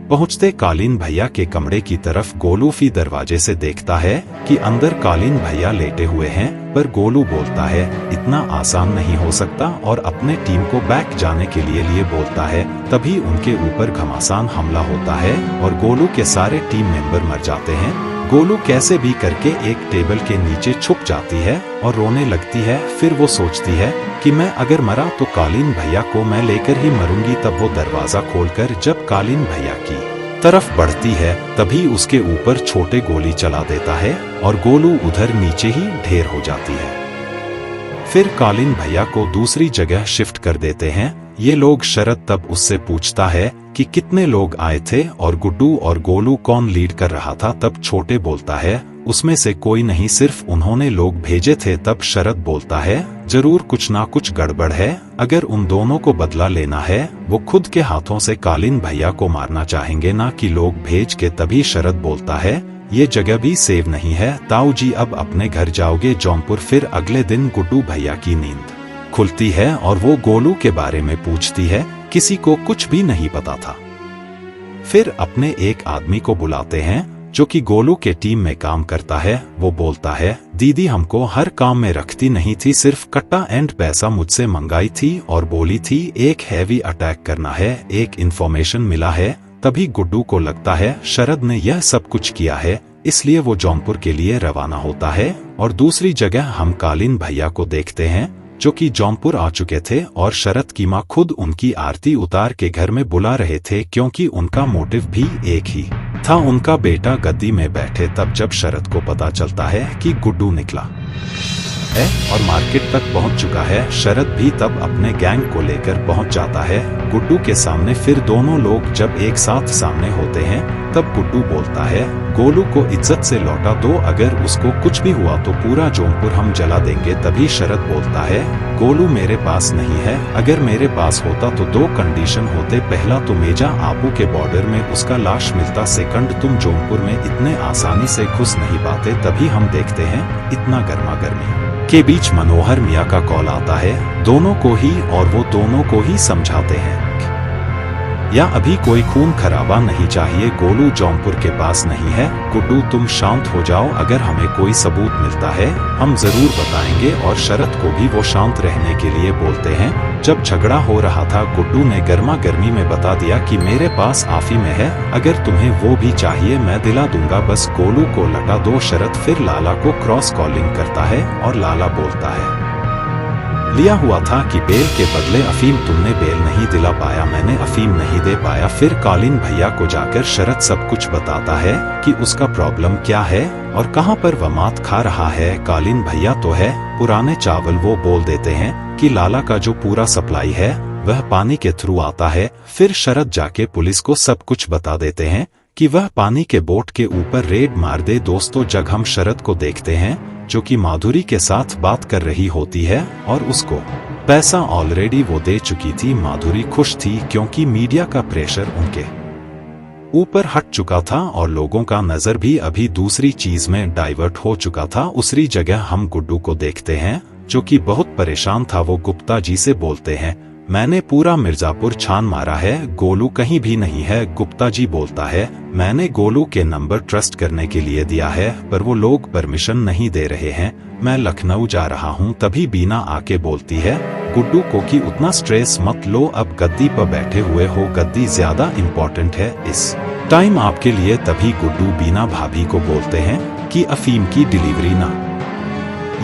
पहुंचते कालीन भैया के कमरे की तरफ। गोलू भी दरवाजे से देखता है कि अंदर कालीन भैया लेटे हुए हैं, पर गोलू बोलता है इतना आसान नहीं हो सकता और अपने टीम को बैक जाने के लिए बोलता है। तभी उनके ऊपर घमासान हमला होता है और गोलू के सारे टीम मेंबर मर जाते हैं। गोलू कैसे भी करके एक टेबल के नीचे छुप जाती है और रोने लगती है। फिर वो सोचती है कि मैं अगर मरा तो कालीन भैया को मैं लेकर ही मरूंगी। तब वो दरवाजा खोलकर जब कालीन भैया की तरफ बढ़ती है, तभी उसके ऊपर छोटे गोली चला देता है और गोलू उधर नीचे ही ढेर हो जाती है। फिर कालीन भैया को दूसरी जगह शिफ्ट कर देते हैं। ये लोग शरद तब उससे पूछता है कि कितने लोग आए थे और गुड्डू और गोलू कौन लीड कर रहा था। तब छोटे बोलता है उसमें से कोई नहीं, सिर्फ उन्होंने लोग भेजे थे। तब शरद बोलता है जरूर कुछ ना कुछ गड़बड़ है, अगर उन दोनों को बदला लेना है वो खुद के हाथों से कालीन भैया को मारना चाहेंगे, ना कि लोग भेज के। तभी शरद बोलता है ये जगह भी सेव नहीं है, ताऊ जी अब अपने घर जाओगे जौनपुर। फिर अगले दिन गुड्डू भैया की नींद खुलती है और वो गोलू के बारे में पूछती है, किसी को कुछ भी नहीं पता था। फिर अपने एक आदमी को बुलाते हैं जो कि गोलू के टीम में काम करता है। वो बोलता है दीदी हमको हर काम में रखती नहीं थी, सिर्फ कट्टा एंड पैसा मुझसे मंगाई थी और बोली थी एक हैवी अटैक करना है, एक इन्फॉर्मेशन मिला है। तभी गुड्डू को लगता है शरद ने यह सब कुछ किया है, इसलिए वो जौनपुर के लिए रवाना होता है। और दूसरी जगह हम कालीन भैया को देखते हैं जो कि जौनपुर आ चुके थे और शरद की मां खुद उनकी आरती उतार के घर में बुला रहे थे, क्योंकि उनका मोटिव भी एक ही था, उनका बेटा गद्दी में बैठे। तब जब शरद को पता चलता है कि गुड्डू निकला है और मार्केट तक पहुंच चुका है, शरद भी तब अपने गैंग को लेकर पहुंच जाता है गुड्डू के सामने। फिर दोनों लोग जब एक साथ सामने होते हैं तब गुड्डू बोलता है गोलू को इज्जत से लौटा दो, अगर उसको कुछ भी हुआ तो पूरा जौनपुर हम जला देंगे। तभी शरद बोलता है गोलू मेरे पास नहीं है, अगर मेरे पास होता तो दो कंडीशन होते, पहला तो मेजा आपू के बॉर्डर में उसका लाश मिलता, सेकंड तुम जौनपुर में इतने आसानी से घुस नहीं पाते। तभी हम देखते हैं इतना गर्मा गर्मी के बीच मनोहर मियाँ का कॉल आता है दोनों को ही, और वो दोनों को ही समझाते हैं या अभी कोई खून खराबा नहीं चाहिए, गोलू जौनपुर के पास नहीं है। गुड्डू तुम शांत हो जाओ, अगर हमें कोई सबूत मिलता है हम जरूर बताएंगे। और शरद को भी वो शांत रहने के लिए बोलते हैं। जब झगड़ा हो रहा था गुड्डू ने गर्मा गर्मी में बता दिया कि मेरे पास आफी में है, अगर तुम्हें वो भी चाहिए मैं दिला दूंगा, बस गोलू को लटा दो। शरद फिर लाला को क्रॉस कॉलिंग करता है और लाला बोलता है लिया हुआ था कि बेल के बदले अफीम, तुमने बेल नहीं दिला पाया, मैंने अफीम नहीं दे पाया। फिर कालीन भैया को जाकर शरद सब कुछ बताता है कि उसका प्रॉब्लम क्या है और कहां पर वह मात खा रहा है। कालीन भैया तो है पुराने चावल, वो बोल देते हैं कि लाला का जो पूरा सप्लाई है वह पानी के थ्रू आता है। फिर शरद जाके पुलिस को सब कुछ बता देते हैं कि वह पानी के बोट के ऊपर रेड मार दे। दोस्तों जब हम शरद को देखते हैं जो कि माधुरी के साथ बात कर रही होती है और उसको पैसा ऑलरेडी वो दे चुकी थी। माधुरी खुश थी क्योंकि मीडिया का प्रेशर उनके ऊपर हट चुका था और लोगों का नजर भी अभी दूसरी चीज में डाइवर्ट हो चुका था। उसी जगह हम गुड्डू को देखते हैं जो कि बहुत परेशान था। वो गुप्ता जी से बोलते हैं मैंने पूरा मिर्जापुर छान मारा है, गोलू कहीं भी नहीं है। गुप्ता जी बोलता है मैंने गोलू के नंबर ट्रस्ट करने के लिए दिया है पर वो लोग परमिशन नहीं दे रहे हैं, मैं लखनऊ जा रहा हूँ। तभी बीना आके बोलती है गुड्डू को कि उतना स्ट्रेस मत लो, अब गद्दी पर बैठे हुए हो, गद्दी ज्यादा इम्पोर्टेंट है इस टाइम आपके लिए। तभी गुड्डू बीना भाभी को बोलते हैं कि अफीम की डिलीवरी ना,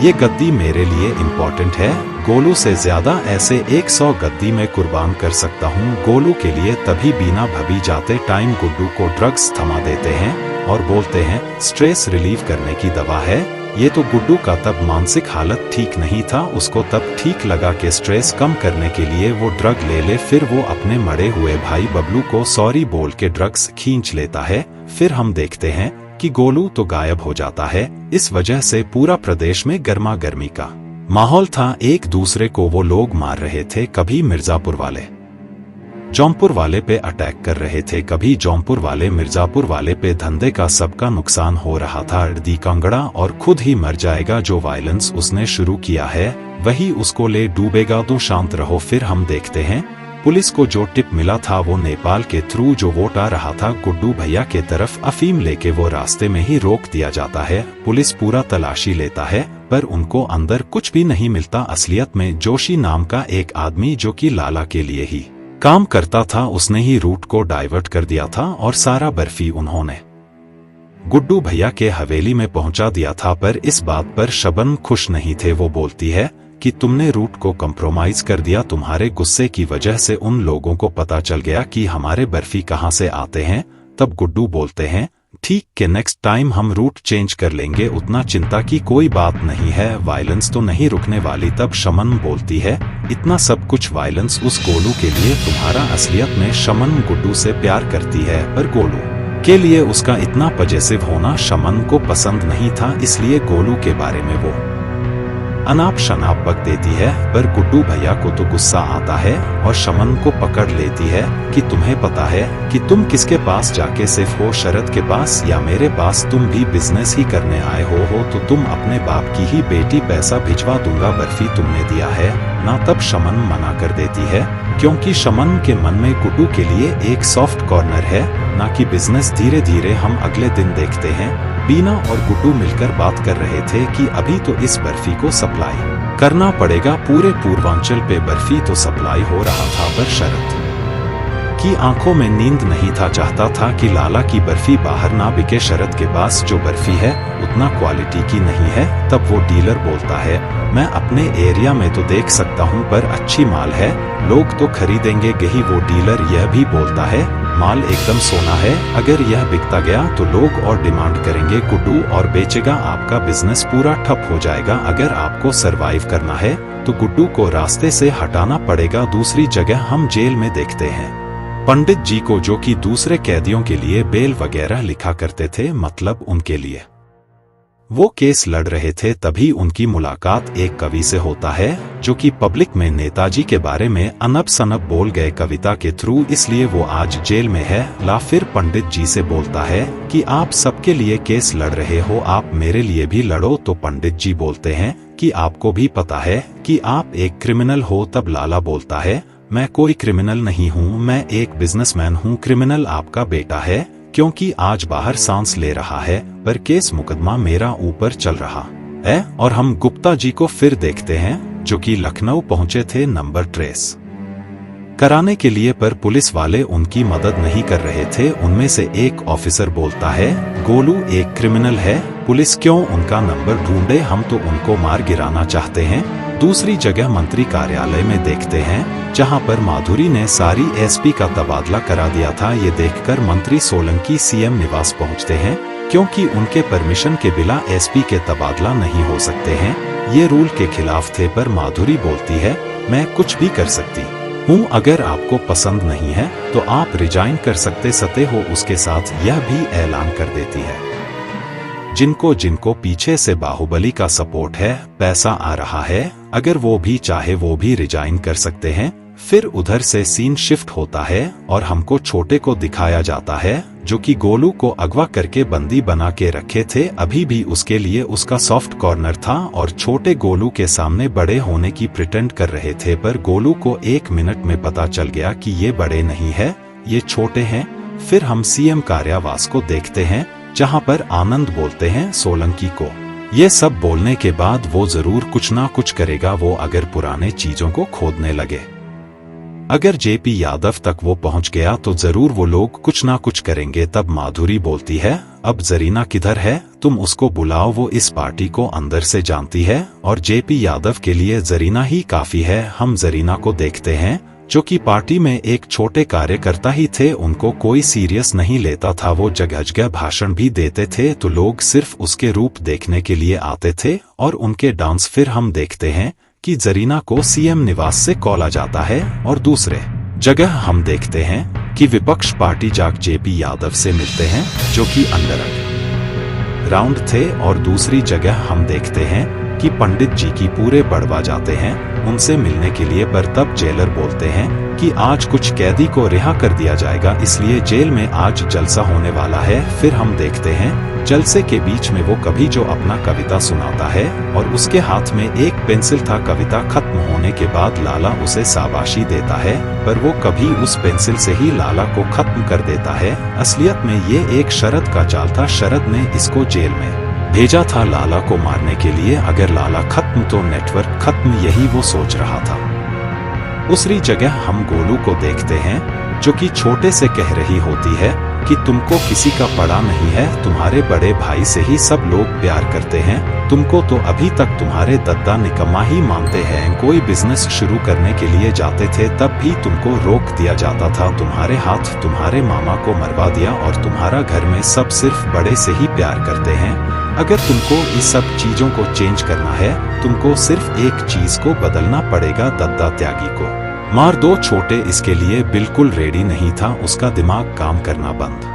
ये गद्दी मेरे लिए इम्पोर्टेंट है, गोलू से ज्यादा ऐसे 100 गद्दी में कुर्बान कर सकता हूँ गोलू के लिए। तभी बीना भाभी जाते टाइम गुड्डू को ड्रग्स थमा देते हैं और बोलते हैं स्ट्रेस रिलीव करने की दवा है ये। तो गुड्डू का तब मानसिक हालत ठीक नहीं था, उसको तब ठीक लगा कि स्ट्रेस कम करने के लिए वो ड्रग ले ले। फिर वो अपने मरे हुए भाई बबलू को सॉरी बोल के ड्रग्स खींच लेता है। फिर हम देखते हैं कि गोलू तो गायब हो जाता है। इस वजह से पूरा प्रदेश में गर्मा गर्मी का माहौल था, एक दूसरे को वो लोग मार रहे थे। कभी मिर्जापुर वाले जौनपुर वाले पे अटैक कर रहे थे, कभी जौनपुर वाले मिर्जापुर वाले पे। धंधे का सबका नुकसान हो रहा था। दी कांगड़ा और खुद ही मर जाएगा, जो वायलेंस उसने शुरू किया है वही उसको ले डूबेगा, तो शांत रहो। फिर हम देखते हैं पुलिस को जो टिप मिला था वो नेपाल के थ्रू जो वोट आ रहा था गुड्डू भैया के तरफ अफीम लेके, वो रास्ते में ही रोक दिया जाता है। पुलिस पूरा तलाशी लेता है पर उनको अंदर कुछ भी नहीं मिलता। असलियत में जोशी नाम का एक आदमी जो कि लाला के लिए ही काम करता था, उसने ही रूट को डाइवर्ट कर दिया था और सारा बर्फी उन्होंने गुड्डू भैया के हवेली में पहुंचा दिया था। पर इस बात पर शबन खुश नहीं थे। वो बोलती है कि तुमने रूट को कंप्रोमाइज कर दिया, तुम्हारे गुस्से की वजह से उन लोगों को पता चल गया कि हमारे बर्फी कहां से आते हैं। तब गुड्डू बोलते हैं ठीक के नेक्स्ट टाइम हम रूट चेंज कर लेंगे, उतना चिंता की कोई बात नहीं है, वायलेंस तो नहीं रुकने वाली। तब शमन बोलती है, इतना सब कुछ वायलेंस उस गोलू के लिए, तुम्हारा असलियत में शमन गुड्डू से प्यार करती है, पर गोलू के लिए उसका इतना पजेसिव होना शमन को पसंद नहीं था, इसलिए गोलू के बारे में वो अनाप शनाप बक देती है। पर गुड्डू भैया को तो गुस्सा आता है और शमन को पकड़ लेती है कि तुम्हें पता है कि तुम किसके पास जाके सिर्फ हो, शरद के पास या मेरे पास? तुम भी बिजनेस ही करने आए हो तो तुम अपने बाप की ही बेटी, पैसा भिजवा दूंगा, बर्फी तुमने दिया है ना? तब शमन मना कर देती है क्योंकि शमन के मन में गुड्डू के लिए एक सॉफ्ट कॉर्नर है, ना कि बिजनेस। धीरे धीरे हम अगले दिन देखते हैं बीना और गुड्डू मिलकर बात कर रहे थे कि अभी तो इस बर्फी को सप्लाई करना पड़ेगा, पूरे पूर्वांचल पे बर्फी तो सप्लाई हो रहा था, पर शरद की आंखों में नींद नहीं था, चाहता था कि लाला की बर्फी बाहर ना बिके। शरद के पास जो बर्फी है उतना क्वालिटी की नहीं है। तब वो डीलर बोलता है, मैं अपने एरिया में तो देख सकता हूँ पर अच्छी माल है, लोग तो खरीदेंगे ही। वो डीलर यह भी बोलता है, माल एकदम सोना है, अगर यह बिकता गया तो लोग और डिमांड करेंगे, गुड्डू और बेचेगा, आपका बिजनेस पूरा ठप हो जाएगा। अगर आपको सरवाइव करना है तो गुड्डू को रास्ते से हटाना पड़ेगा। दूसरी जगह हम जेल में देखते हैं पंडित जी को, जो कि दूसरे कैदियों के लिए बेल वगैरह लिखा करते थे, मतलब उनके लिए वो केस लड़ रहे थे। तभी उनकी मुलाकात एक कवि से होता है जो कि पब्लिक में नेताजी के बारे में अनब सनब बोल गए कविता के थ्रू, इसलिए वो आज जेल में है। ला फिर पंडित जी से बोलता है कि आप सबके लिए केस लड़ रहे हो, आप मेरे लिए भी लड़ो। तो पंडित जी बोलते हैं कि आपको भी पता है कि आप एक क्रिमिनल हो। तब लाला बोलता है, मैं कोई क्रिमिनल नहीं हूँ, मैं एक बिजनेसमैन हूँ, क्रिमिनल आपका बेटा है क्योंकि आज बाहर सांस ले रहा है, पर केस मुकदमा मेरा ऊपर चल रहा है। और हम गुप्ता जी को फिर देखते हैं जो कि लखनऊ पहुंचे थे नंबर ट्रेस कराने के लिए, पर पुलिस वाले उनकी मदद नहीं कर रहे थे। उनमें से एक ऑफिसर बोलता है, गोलू एक क्रिमिनल है, पुलिस क्यों उनका नंबर ढूंढे, हम तो उनको मार गिराना चाहते हैं। दूसरी जगह मंत्री कार्यालय में देखते हैं जहां पर माधुरी ने सारी एसपी का तबादला करा दिया था। ये देखकर मंत्री सोलंकी सीएम निवास पहुंचते हैं क्योंकि उनके परमिशन के बिना एसपी के तबादला नहीं हो सकते हैं, ये रूल के खिलाफ थे। पर माधुरी बोलती है, मैं कुछ भी कर सकती हूँ, अगर आपको पसंद नहीं है तो आप रिजाइन कर सकते हो। उसके साथ यह भी ऐलान कर देती है, जिनको जिनको पीछे से बाहुबली का सपोर्ट है, पैसा आ रहा है, अगर वो भी चाहे वो भी रिजाइन कर सकते हैं। फिर उधर से सीन शिफ्ट होता है और हमको छोटे को दिखाया जाता है जो कि गोलू को अगवा करके बंदी बना के रखे थे। अभी भी उसके लिए उसका सॉफ्ट कॉर्नर था और छोटे गोलू के सामने बड़े होने की प्रिटेंड कर रहे थे, पर गोलू को 1 मिनट में पता चल गया कि ये बड़े नहीं है, ये छोटे हैं। फिर हम सीएम कार्यावास को देखते हैं जहां पर आनंद बोलते हैं सोलंकी को, ये सब बोलने के बाद वो जरूर कुछ ना कुछ करेगा, वो अगर पुराने चीजों को खोदने लगे, अगर जेपी यादव तक वो पहुंच गया तो जरूर वो लोग कुछ ना कुछ करेंगे। तब माधुरी बोलती है, अब जरीना किधर है, तुम उसको बुलाओ, वो इस पार्टी को अंदर से जानती है और जेपी यादव के लिए जरीना ही काफी है। हम जरीना को देखते हैं जो कि पार्टी में एक छोटे कार्यकर्ता ही थे, उनको कोई सीरियस नहीं लेता था, वो जगह जगह भाषण भी देते थे तो लोग सिर्फ उसके रूप देखने के लिए आते थे और उनके डांस। फिर हम देखते हैं कि जरीना को सीएम निवास से कॉल आ जाता है और दूसरे जगह हम देखते हैं कि विपक्ष पार्टी जाक जेपी यादव से मिलते हैं जो कि अंडर राउंड थे। और दूसरी जगह हम देखते हैं कि पंडित जी की पूरे बड़वा जाते हैं उनसे मिलने के लिए, पर तब जेलर बोलते हैं कि आज कुछ कैदी को रिहा कर दिया जाएगा, इसलिए जेल में आज जलसा होने वाला है। फिर हम देखते हैं जलसे के बीच में वो कभी जो अपना कविता सुनाता है और उसके हाथ में एक पेंसिल था। कविता खत्म होने के बाद लाला उसे शाबाशी देता है, पर वो कभी उस पेंसिल से ही लाला को खत्म कर देता है। असलियत में ये एक शरद का चाल था, शरद ने इसको जेल में भेजा था लाला को मारने के लिए, अगर लाला खत्म तो नेटवर्क खत्म, यही वो सोच रहा था। दूसरी जगह हम गोलू को देखते हैं जो कि छोटे से कह रही होती है, कि तुमको किसी का पड़ा नहीं है, तुम्हारे बड़े भाई से ही सब लोग प्यार करते हैं, तुमको तो अभी तक तुम्हारे दद्दा निकम्मा ही मानते हैं। कोई बिजनेस शुरू करने के लिए जाते थे तब भी तुमको रोक दिया जाता था, तुम्हारे हाथ तुम्हारे मामा को मरवा दिया और तुम्हारा घर में सब सिर्फ बड़े से ही प्यार करते हैं। अगर तुमको इस सब चीजों को चेंज करना है, तुमको सिर्फ एक चीज को बदलना पड़ेगा, दद्दा त्यागी को मार दो। छोटे इसके लिए बिल्कुल रेडी नहीं था, उसका दिमाग काम करना बंद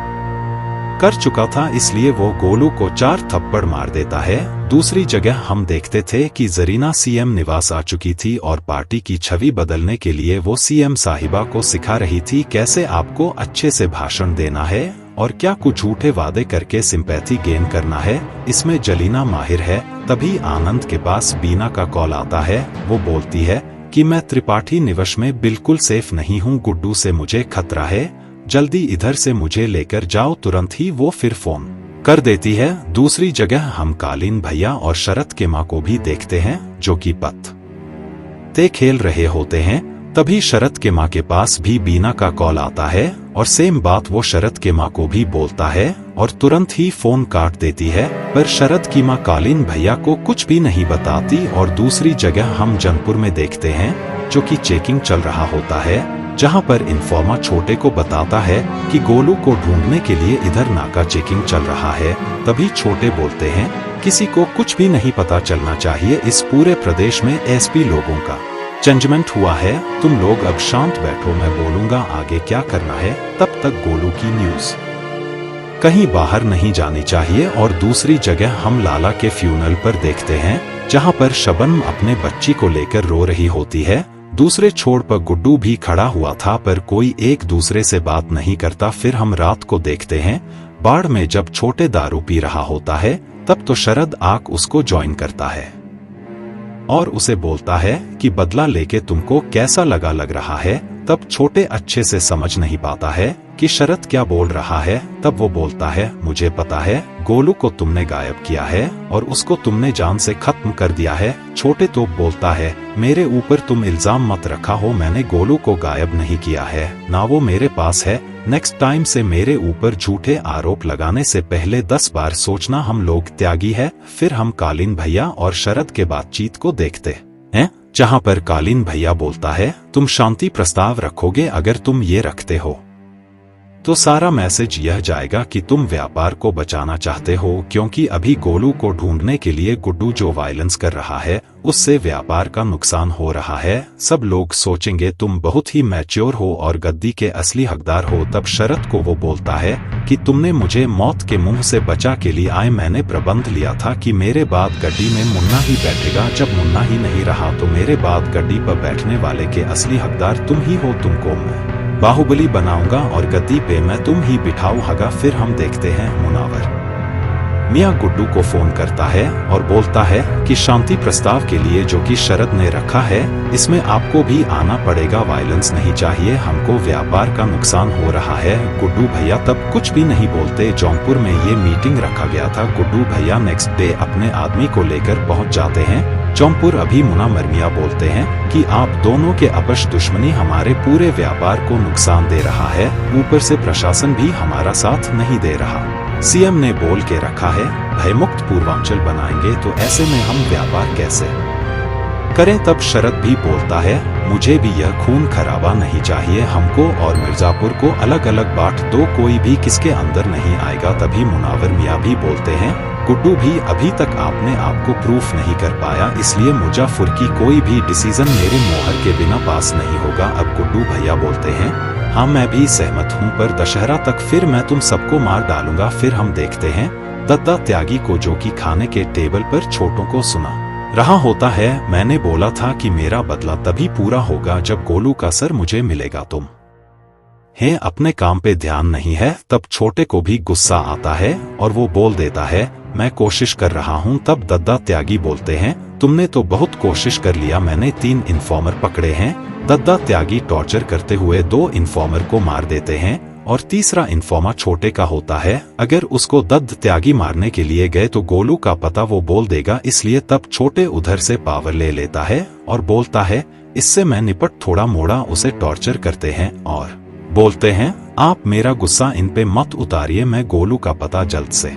कर चुका था, इसलिए वो गोलू को 4 थप्पड़ मार देता है। दूसरी जगह हम देखते थे कि जरीना सीएम निवास आ चुकी थी और पार्टी की छवि बदलने के लिए वो सीएम साहिबा को सिखा रही थी कैसे आपको अच्छे से भाषण देना है और क्या कुछ झूठे वादे करके सिंपैथी गेन करना है। इसमें जलीना माहिर है। तभी आनंद के पास बीना का कॉल आता है। वो बोलती है कि मैं त्रिपाठी निवास में बिल्कुल सेफ नहीं हूँ, गुड्डू से मुझे खतरा है, जल्दी इधर से मुझे लेकर जाओ। तुरंत ही वो फिर फोन कर देती है। दूसरी जगह हम कालीन भैया और शरद के माँ को भी देखते हैं जो कि पत्ते खेल रहे होते हैं। तभी शरद के माँ के पास भी बीना का कॉल आता है और सेम बात वो शरद के माँ को भी बोलता है और तुरंत ही फोन काट देती है। पर शरद की माँ कालीन भैया को कुछ भी नहीं बताती। और दूसरी जगह हम जौनपुर में देखते हैं जो कि चेकिंग चल रहा होता है, जहां पर इन्फॉर्मर छोटे को बताता है कि गोलू को ढूंढने के लिए इधर नाका चेकिंग चल रहा है। तभी छोटे बोलते हैं किसी को कुछ भी नहीं पता चलना चाहिए, इस पूरे प्रदेश में एसपी लोगों का चेंजमेंट हुआ है, तुम लोग अब शांत बैठो, मैं बोलूंगा आगे क्या करना है। तब तक गोलू की न्यूज कहीं बाहर नहीं जानी चाहिए। और दूसरी जगह हम लाला के फ्यूनरल पर देखते हैं जहां पर शबनम अपने बच्ची को लेकर रो रही होती है। दूसरे छोर पर गुड्डू भी खड़ा हुआ था, पर कोई एक दूसरे से बात नहीं करता। फिर हम रात को देखते हैं बाढ़ में जब छोटे दारू पी रहा होता है, तब तो शरद आक उसको ज्वाइन करता है और उसे बोलता है कि बदला लेके तुमको कैसा लग रहा है। तब छोटे अच्छे से समझ नहीं पाता है कि शरद क्या बोल रहा है। तब वो बोलता है मुझे पता है, गोलू को तुमने गायब किया है और उसको तुमने जान से खत्म कर दिया है। छोटे तो बोलता है मेरे ऊपर तुम इल्जाम मत रखा हो, मैंने गोलू को गायब नहीं किया है, ना वो मेरे पास है। नेक्स्ट टाइम से मेरे ऊपर झूठे आरोप लगाने से पहले 10 बार सोचना, हम लोग त्यागी है। फिर हम कालीन भैया और शरद के बातचीत को देखते हैं जहां पर कालीन भैया बोलता है तुम शांति प्रस्ताव रखोगे, अगर तुम ये रखते हो तो सारा मैसेज यह जाएगा कि तुम व्यापार को बचाना चाहते हो, क्योंकि अभी गोलू को ढूंढने के लिए गुड्डू जो वायलेंस कर रहा है उससे व्यापार का नुकसान हो रहा है। सब लोग सोचेंगे तुम बहुत ही मैच्योर हो और गद्दी के असली हकदार हो। तब शरद को वो बोलता है कि तुमने मुझे मौत के मुंह से बचा के लिए आए, मैंने प्रबंध लिया था कि मेरे बाद गड्डी में मुन्ना ही बैठेगा, जब मुन्ना ही नहीं रहा तो मेरे बाद गड्डी पर बैठने वाले के असली हकदार तुम ही हो, तुमको मैं बाहुबली बनाऊंगा और गद्दी पे मैं तुम ही बिठाऊंगा। फिर हम देखते हैं मुनावर मियां गुड्डू को फोन करता है और बोलता है कि शांति प्रस्ताव के लिए जो कि शरद ने रखा है इसमें आपको भी आना पड़ेगा, वायलेंस नहीं चाहिए, हमको व्यापार का नुकसान हो रहा है। गुड्डू भैया तब कुछ भी नहीं बोलते। जौनपुर में ये मीटिंग रखा गया था। गुड्डू भैया नेक्स्ट डे अपने आदमी को लेकर पहुंच जाते हैं जौनपुर। अभी मुना मरमिया बोलते हैं कि आप दोनों के आपस दुश्मनी हमारे पूरे व्यापार को नुकसान दे रहा है, ऊपर से प्रशासन भी हमारा साथ नहीं दे रहा। सीएम ने बोल के रखा है भयमुक्त पूर्वांचल बनाएंगे, तो ऐसे में हम व्यापार कैसे करें। तब शरद भी बोलता है मुझे भी यह खून खराबा नहीं चाहिए, हमको और मिर्जापुर को अलग अलग बांट दो, कोई भी किसके अंदर नहीं आएगा। तभी मुनावर मियाँ भी बोलते हैं गुड्डू भी अभी तक आपने आपको प्रूफ नहीं कर पाया, इसलिए मुजफ्फर की कोई भी डिसीजन मेरे मोहर के बिना पास नहीं होगा। अब गुड्डू भैया बोलते हैं हाँ मैं भी सहमत हूँ, पर दशहरा तक फिर मैं तुम सबको मार डालूंगा। फिर हम देखते हैं दद्दा त्यागी को जो कि खाने के टेबल पर छोटों को सुना रहा होता है। मैंने बोला था कि मेरा बदला तभी पूरा होगा जब गोलू का सर मुझे मिलेगा, तुम है अपने काम पे ध्यान नहीं है। तब छोटे को भी गुस्सा आता है और वो बोल देता है मैं कोशिश कर रहा हूँ। तब दद्दा त्यागी बोलते हैं तुमने तो बहुत कोशिश कर लिया, मैंने 3 इन्फॉर्मर पकड़े हैं। दद्दा त्यागी टॉर्चर करते हुए 2 इन्फॉर्मर को मार देते हैं और तीसरा इन्फॉर्मर छोटे का होता है। अगर उसको दद्द त्यागी मारने के लिए गए तो गोलू का पता वो बोल देगा, इसलिए तब छोटे उधर से पावर ले लेता है और बोलता है इससे मैं निपट, थोड़ा मोड़ा उसे टॉर्चर करते हैं और बोलते हैं आप मेरा गुस्सा इन पे मत उतारिए, मैं गोलू का पता जल्द से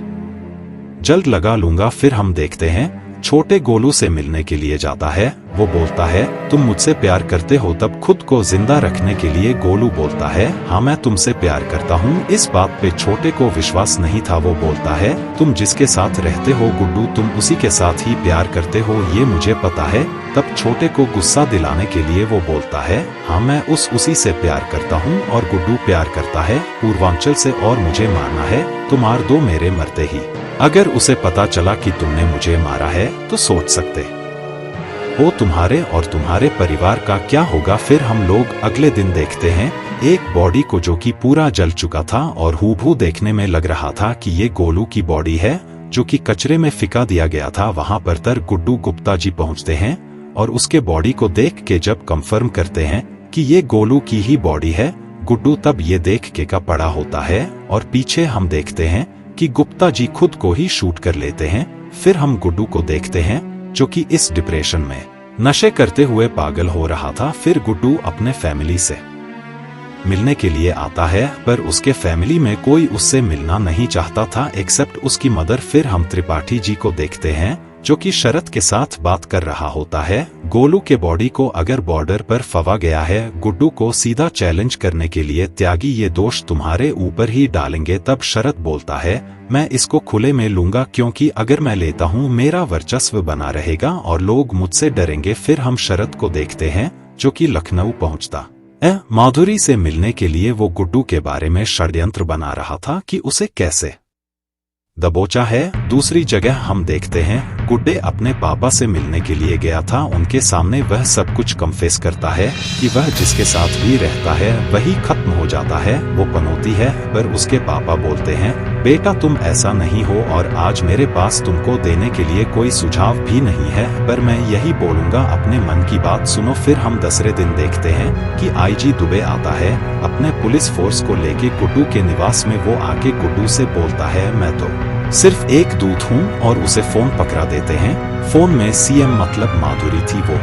जल्द लगा लूंगा। फिर हम देखते हैं छोटे गोलू से मिलने के लिए जाता है। वो बोलता है तुम मुझसे प्यार करते हो। तब खुद को जिंदा रखने के लिए गोलू बोलता है हाँ मैं तुमसे प्यार करता हूँ। इस बात पे छोटे को विश्वास नहीं था। वो बोलता है तुम जिसके साथ रहते हो गुड्डू तुम उसी के साथ ही प्यार करते हो, ये मुझे पता है। तब छोटे को गुस्सा दिलाने के लिए वो बोलता है हाँ मैं उसी से प्यार करता हूँ। और गुड्डू प्यार करता है पूर्वांचल से और मुझे मारना है तो मार दो मेरे मरते ही। अगर उसे पता चला कि तुमने मुझे मारा है तो सोच सकते हो तुम्हारे और तुम्हारे परिवार का क्या होगा। फिर हम लोग अगले दिन देखते हैं एक बॉडी को जो कि पूरा जल चुका था और हूबहू देखने में लग रहा था कि ये गोलू की बॉडी है जो कि कचरे में फिका दिया गया था। वहां पर तर गुड्डू गुप्ता जी पहुंचते हैं और उसके बॉडी को देख के जब कंफर्म करते हैं कि ये गोलू की ही बॉडी है, गुड्डू तब ये देख के का पड़ा होता है। और पीछे हम देखते हैं कि गुप्ता जी खुद को ही शूट कर लेते हैं। फिर हम गुड्डू को देखते हैं जो कि इस डिप्रेशन में नशे करते हुए पागल हो रहा था। फिर गुड्डू अपने फैमिली से मिलने के लिए आता है पर उसके फैमिली में कोई उससे मिलना नहीं चाहता था एक्सेप्ट उसकी मदर। फिर हम त्रिपाठी जी को देखते हैं जो कि शरत के साथ बात कर रहा होता है। गोलू के बॉडी को अगर बॉर्डर पर फवा गया है, गुड्डू को सीधा चैलेंज करने के लिए त्यागी ये दोष तुम्हारे ऊपर ही डालेंगे। तब शरत बोलता है मैं इसको खुले में लूंगा क्योंकि अगर मैं लेता हूँ मेरा वर्चस्व बना रहेगा और लोग मुझसे डरेंगे। फिर हम शरत को देखते हैं जो कि लखनऊ पहुंचता माधुरी से मिलने के लिए वो गुड्डू के बारे में षड्यंत्र बना रहा था कि उसे कैसे दबोचा है। दूसरी जगह हम देखते हैं गुड्डे अपने पापा से मिलने के लिए गया था। उनके सामने वह सब कुछ कन्फेस करता है कि वह जिसके साथ भी रहता है वही खत्म हो जाता है। वो पनौती है पर उसके पापा बोलते हैं बेटा तुम ऐसा नहीं हो और आज मेरे पास तुमको देने के लिए कोई सुझाव भी नहीं है, पर मैं यही बोलूंगा अपने मन की बात सुनो। फिर हम दूसरे दिन देखते हैं कि आईजी दुबे आता है अपने पुलिस फोर्स को लेके गुड्डू के निवास में। वो आके गुड्डू से बोलता है मैं तो सिर्फ एक दूत हूँ और उसे फोन पकड़ा देते हैं। फोन में सीएम मतलब माधुरी थी। वो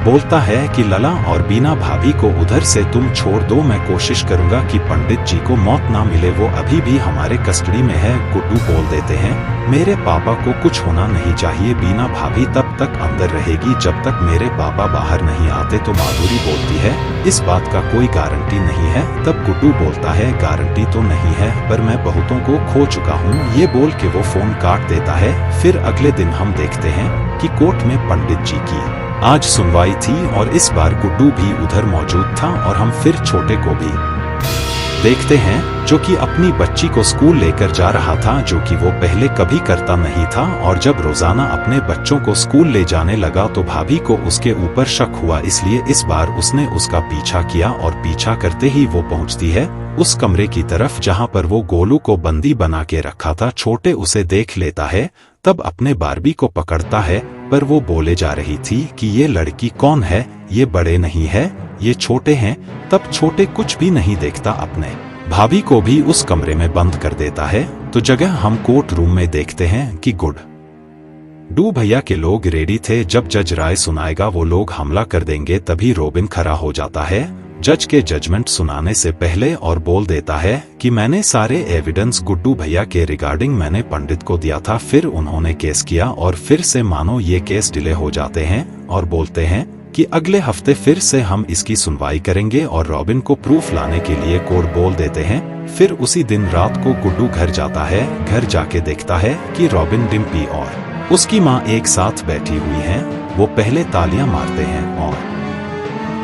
बोलता है कि लला और बीना भाभी को उधर से तुम छोड़ दो, मैं कोशिश करूंगा कि पंडित जी को मौत ना मिले, वो अभी भी हमारे कस्टडी में है। गुड्डू बोल देते हैं मेरे पापा को कुछ होना नहीं चाहिए, बीना भाभी तब तक अंदर रहेगी जब तक मेरे पापा बाहर नहीं आते। तो माधुरी बोलती है इस बात का कोई गारंटी नहीं है। तब गुड्डू बोलता है गारंटी तो नहीं है पर मैं बहुतों को खो चुका हूँ। ये बोल के वो फोन काट देता है। फिर अगले दिन हम देखते हैं कि कोर्ट में पंडित जी की आज सुनवाई थी और इस बार गुड्डू भी उधर मौजूद था। और हम फिर छोटे को भी देखते हैं जो कि अपनी बच्ची को स्कूल लेकर जा रहा था, जो कि वो पहले कभी करता नहीं था। और जब रोजाना अपने बच्चों को स्कूल ले जाने लगा तो भाभी को उसके ऊपर शक हुआ, इसलिए इस बार उसने उसका पीछा किया। और पीछा करते ही वो पहुंचती है उस कमरे की तरफ जहां पर वो गोलू को बंदी बना के रखा था। छोटे उसे देख लेता है तब अपने बारबी को पकड़ता है पर वो बोले जा रही थी कि ये लड़की कौन है, ये बड़े नहीं है ये छोटे हैं। तब छोटे कुछ भी नहीं देखता, अपने भाभी को भी उस कमरे में बंद कर देता है। तो जगह हम कोर्ट रूम में देखते हैं कि गुड्डू भैया के लोग रेडी थे, जब जज राय सुनाएगा वो लोग हमला कर देंगे। तभी रॉबिन खड़ा हो जाता है जज के जजमेंट सुनाने से पहले और बोल देता है कि मैंने सारे एविडेंस गुड्डू भैया के रिगार्डिंग मैंने पंडित को दिया था, फिर उन्होंने केस किया और फिर से मानो ये केस डिले हो जाते हैं और बोलते हैं कि अगले हफ्ते फिर से हम इसकी सुनवाई करेंगे। और रॉबिन को प्रूफ लाने के लिए कोर्ट बोल देते हैं। फिर उसी दिन रात को गुड्डू घर जाता है। घर जाके देखता है कि रॉबिन, डिम्पी और उसकी माँ एक साथ बैठी हुई हैं। वो पहले तालियां मारते हैं और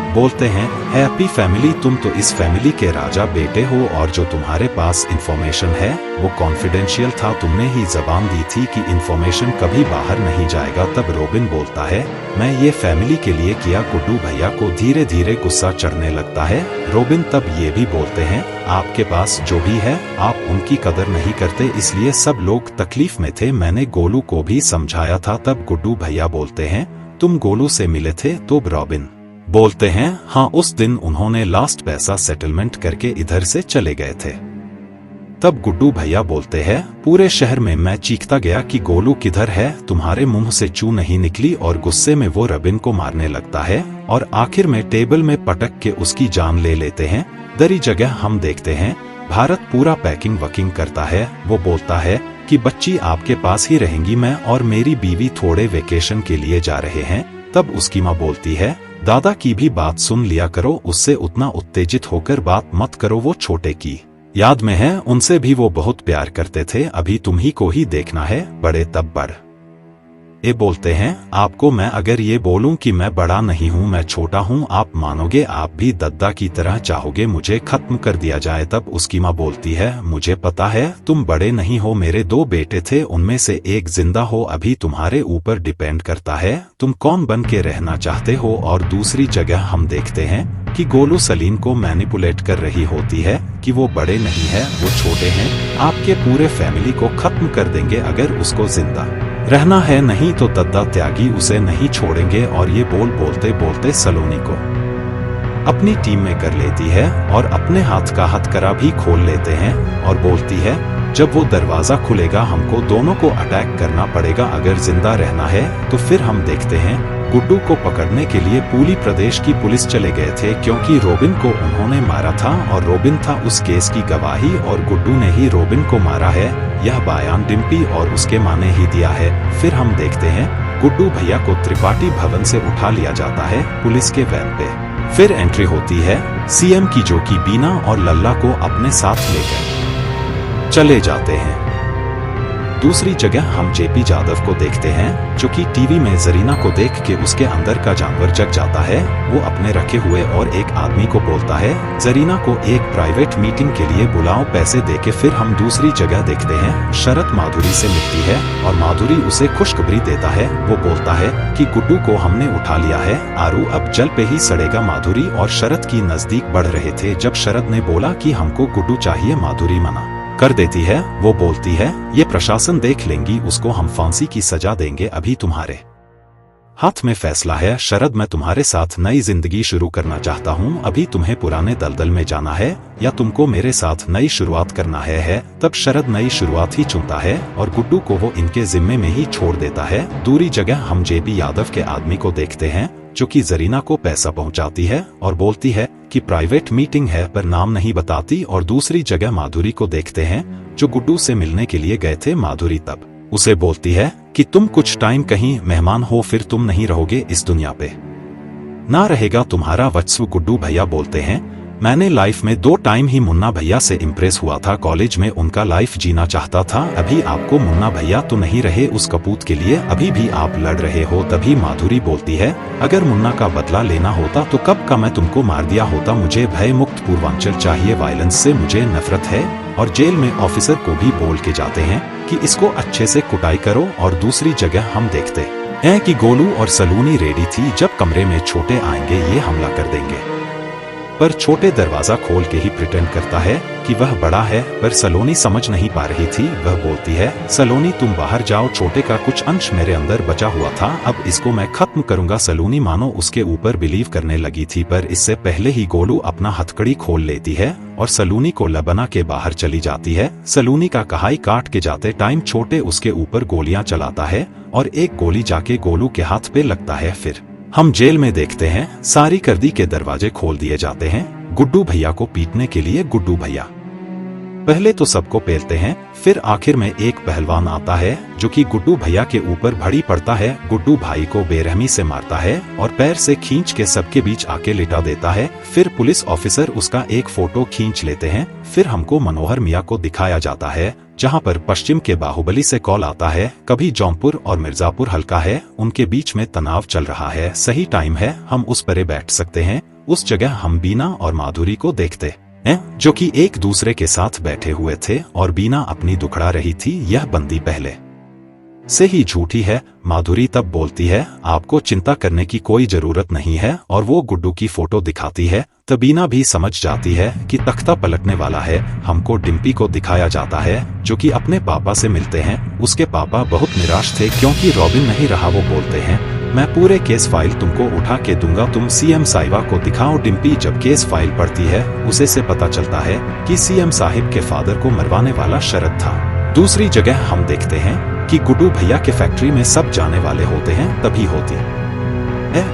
बोलते हैं हैप्पी फैमिली, तुम तो इस फैमिली के राजा बेटे हो और जो तुम्हारे पास इंफॉर्मेशन है वो कॉन्फिडेंशियल था, तुमने ही जबान दी थी कि इंफॉर्मेशन कभी बाहर नहीं जाएगा। तब रॉबिन बोलता है मैं ये फैमिली के लिए किया। गुड्डू भैया को धीरे धीरे गुस्सा चढ़ने लगता है। रॉबिन तब ये भी बोलते हैं आपके पास जो भी है आप उनकी कदर नहीं करते, इसलिए सब लोग तकलीफ में थे, मैंने गोलू को भी समझाया था। तब गुड्डू भैया बोलते हैं तुम गोलू से मिले थे? तो रॉबिन बोलते हैं हाँ, उस दिन उन्होंने लास्ट पैसा सेटलमेंट करके इधर से चले गए थे। तब गुड्डू भैया बोलते हैं पूरे शहर में मैं चीखता गया कि गोलू किधर है, तुम्हारे मुंह से चू नहीं निकली। और गुस्से में वो रॉबिन को मारने लगता है और आखिर में टेबल में पटक के उसकी जान ले लेते हैं। दरी जगह हम देखते हैं भारत पूरा पैकिंग वकिंग करता है। वो बोलता है कि बच्ची आपके पास ही रहेंगी, मैं और मेरी बीवी थोड़े वेकेशन के लिए जा रहे हैं। तब उसकी माँ बोलती है दादा की भी बात सुन लिया करो, उससे उतना उत्तेजित होकर बात मत करो, वो छोटे की याद में है, उनसे भी वो बहुत प्यार करते थे, अभी तुम ही को ही देखना है, बड़े तब बढ़। ये बोलते हैं आपको मैं अगर ये बोलूं कि मैं बड़ा नहीं हूं, मैं छोटा हूं, आप मानोगे? आप भी दद्दा की तरह चाहोगे मुझे खत्म कर दिया जाए? तब उसकी माँ बोलती है मुझे पता है तुम बड़े नहीं हो, मेरे 2 बेटे थे, उनमें से एक जिंदा हो, अभी तुम्हारे ऊपर डिपेंड करता है तुम कौन बन के रहना चाहते हो। और दूसरी जगह हम देखते हैं कि गोलू सलीम को मैनिपुलेट कर रही होती है कि वो बड़े नहीं है, वो छोटे हैं, आपके पूरे फैमिली को खत्म कर देंगे अगर उसको जिंदा रहना है, नहीं तो दद्दा त्यागी उसे नहीं छोड़ेंगे। और ये बोलते बोलते सलोनी को अपनी टीम में कर लेती है और अपने हाथ का हथकड़ा भी खोल लेते हैं और बोलती है जब वो दरवाजा खुलेगा हमको दोनों को अटैक करना पड़ेगा, अगर जिंदा रहना है तो। फिर हम देखते हैं गुड्डू को पकड़ने के लिए पूरी प्रदेश की पुलिस चले गए थे, क्योंकि रोबिन को उन्होंने मारा था और रोबिन था उस केस की गवाही और गुड्डू ने ही रोबिन को मारा है, यह बयान डिम्पी और उसके माँ ने ही दिया है। फिर हम देखते हैं गुड्डू भैया को त्रिपाठी भवन से उठा लिया जाता है पुलिस के वैन पे। फिर एंट्री होती है सीएम की, जो कि बीना और लल्ला को अपने साथ लेकर चले जाते हैं। दूसरी जगह हम जेपी यादव को देखते हैं जो कि टीवी में जरीना को देख के उसके अंदर का जानवर जग जाता है। वो अपने रखे हुए और एक आदमी को बोलता है जरीना को एक प्राइवेट मीटिंग के लिए बुलाओ, पैसे देके। फिर हम दूसरी जगह देखते हैं शरद माधुरी से मिलती है और माधुरी उसे खुशखबरी देता है। वो बोलता है कि गुड्डू को हमने उठा लिया है, आरू अब जल पे ही सड़ेगा। माधुरी और शरद की नजदीक बढ़ रहे थे जब शरद ने बोला कि हमको गुड्डू चाहिए, माधुरी मना कर देती है। वो बोलती है ये प्रशासन देख लेंगी, उसको हम फांसी की सजा देंगे, अभी तुम्हारे हाथ में फैसला है। शरद मैं तुम्हारे साथ नई जिंदगी शुरू करना चाहता हूँ, अभी तुम्हें पुराने दलदल में जाना है या तुमको मेरे साथ नई शुरुआत करना है। तब शरद नई शुरुआत ही चुनता है और गुड्डू को वो इनके जिम्मे में ही छोड़ देता है। दूरी जगह हम जेपी यादव के आदमी को देखते हैं जो कि जरीना को पैसा पहुंचाती है और बोलती है कि प्राइवेट मीटिंग है पर नाम नहीं बताती। और दूसरी जगह माधुरी को देखते हैं जो गुड्डू से मिलने के लिए गए थे। माधुरी तब उसे बोलती है कि तुम कुछ टाइम कहीं मेहमान हो, फिर तुम नहीं रहोगे इस दुनिया पे, ना रहेगा तुम्हारा वत्सु। गुड्डू भैया बोलते हैं मैंने लाइफ में 2 टाइम ही मुन्ना भैया से इम्प्रेस हुआ था, कॉलेज में उनका लाइफ जीना चाहता था, अभी आपको मुन्ना भैया तो नहीं रहे उस कपूत के लिए, अभी भी आप लड़ रहे हो। तभी माधुरी बोलती है अगर मुन्ना का बदला लेना होता तो कब का मैं तुमको मार दिया होता, मुझे भय मुक्त पूर्वांचल चाहिए, वायलेंस से मुझे नफरत है। और जेल में ऑफिसर को भी बोल के जाते हैं कि इसको अच्छे से कुटाई करो। और दूसरी जगह हम देखते हैं कि गोलू और सलोनी रेडी थी, जब कमरे में छोटे आएंगे ये हमला कर देंगे, पर छोटे दरवाजा खोल के ही प्रिटेंड करता है कि वह बड़ा है, पर सलोनी समझ नहीं पा रही थी। वह बोलती है सलोनी तुम बाहर जाओ, छोटे का कुछ अंश मेरे अंदर बचा हुआ था, अब इसको मैं खत्म करूंगा। सलोनी मानो उसके ऊपर बिलीव करने लगी थी, पर इससे पहले ही गोलू अपना हथकड़ी खोल लेती है और सलोनी को लबना के बाहर चली जाती है। सलोनी का कहाई काट के जाते टाइम छोटे उसके ऊपर गोलियां चलाता है और एक गोली जाके गोलू के हाथ पे लगता है। फिर हम जेल में देखते हैं सारी कर्दी के दरवाजे खोल दिए जाते हैं गुड्डू भैया को पीटने के लिए। गुड्डू भैया पहले तो सबको पेलते हैं, फिर आखिर में एक पहलवान आता है जो कि गुड्डू भैया के ऊपर भड़ी पड़ता है। गुड्डू भाई को बेरहमी से मारता है और पैर से खींच के सबके बीच आके लिटा देता है। फिर पुलिस ऑफिसर उसका एक फोटो खींच लेते हैं। फिर हमको मनोहर मियाँ को दिखाया जाता है जहां पर पश्चिम के बाहुबली से कॉल आता है, कभी जौनपुर और मिर्जापुर हल्का है, उनके बीच में तनाव चल रहा है, सही टाइम है हम उस पर बैठ सकते हैं। उस जगह हम बीना और माधुरी को देखते हैं जो कि एक दूसरे के साथ बैठे हुए थे और बीना अपनी दुखड़ा रही थी, यह बंदी पहले से ही झूठी है। माधुरी तब बोलती है आपको चिंता करने की कोई जरूरत नहीं है और वो गुड्डू की फोटो दिखाती है। तबीना भी समझ जाती है कि तख्ता पलटने वाला है। हमको डिम्पी को दिखाया जाता है जो कि अपने पापा से मिलते हैं। उसके पापा बहुत निराश थे क्योंकि रॉबिन नहीं रहा। वो बोलते हैं मैं पूरे केस फाइल तुमको उठा के दूंगा, तुम सीएम साहिबा को दिखाओ। डिम्पी जब केस फाइल पढ़ती है उसे से पता चलता है कि सीएम साहिब के फादर को मरवाने वाला शरद था। दूसरी जगह हम देखते हैं कि गुड्डू भैया के फैक्ट्री में सब जाने वाले होते हैं, तभी होती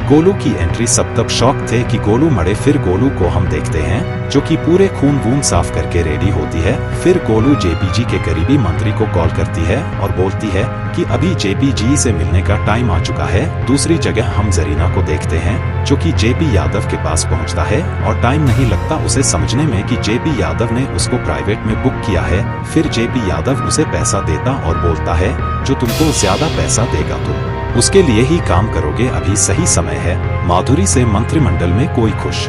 गोलू की एंट्री सब तब शॉक थे कि गोलू मरे। फिर गोलू को हम देखते हैं जो कि पूरे खून वून साफ करके रेडी होती है। फिर गोलू जेपीजी के करीबी मंत्री को कॉल करती है और बोलती है कि अभी जेपीजी से मिलने का टाइम आ चुका है। दूसरी जगह हम जरीना को देखते हैं जो कि जेपी यादव के पास पहुंचता है और टाइम नहीं लगता उसे समझने में कि जेपी यादव ने उसको प्राइवेट में बुक किया है। फिर जेपी यादव उसे पैसा देता और बोलता है जो तुमको ज्यादा पैसा देगा तुम उसके लिए ही काम करोगे, अभी सही समय है। माधुरी से मंत्रिमंडल में कोई खुश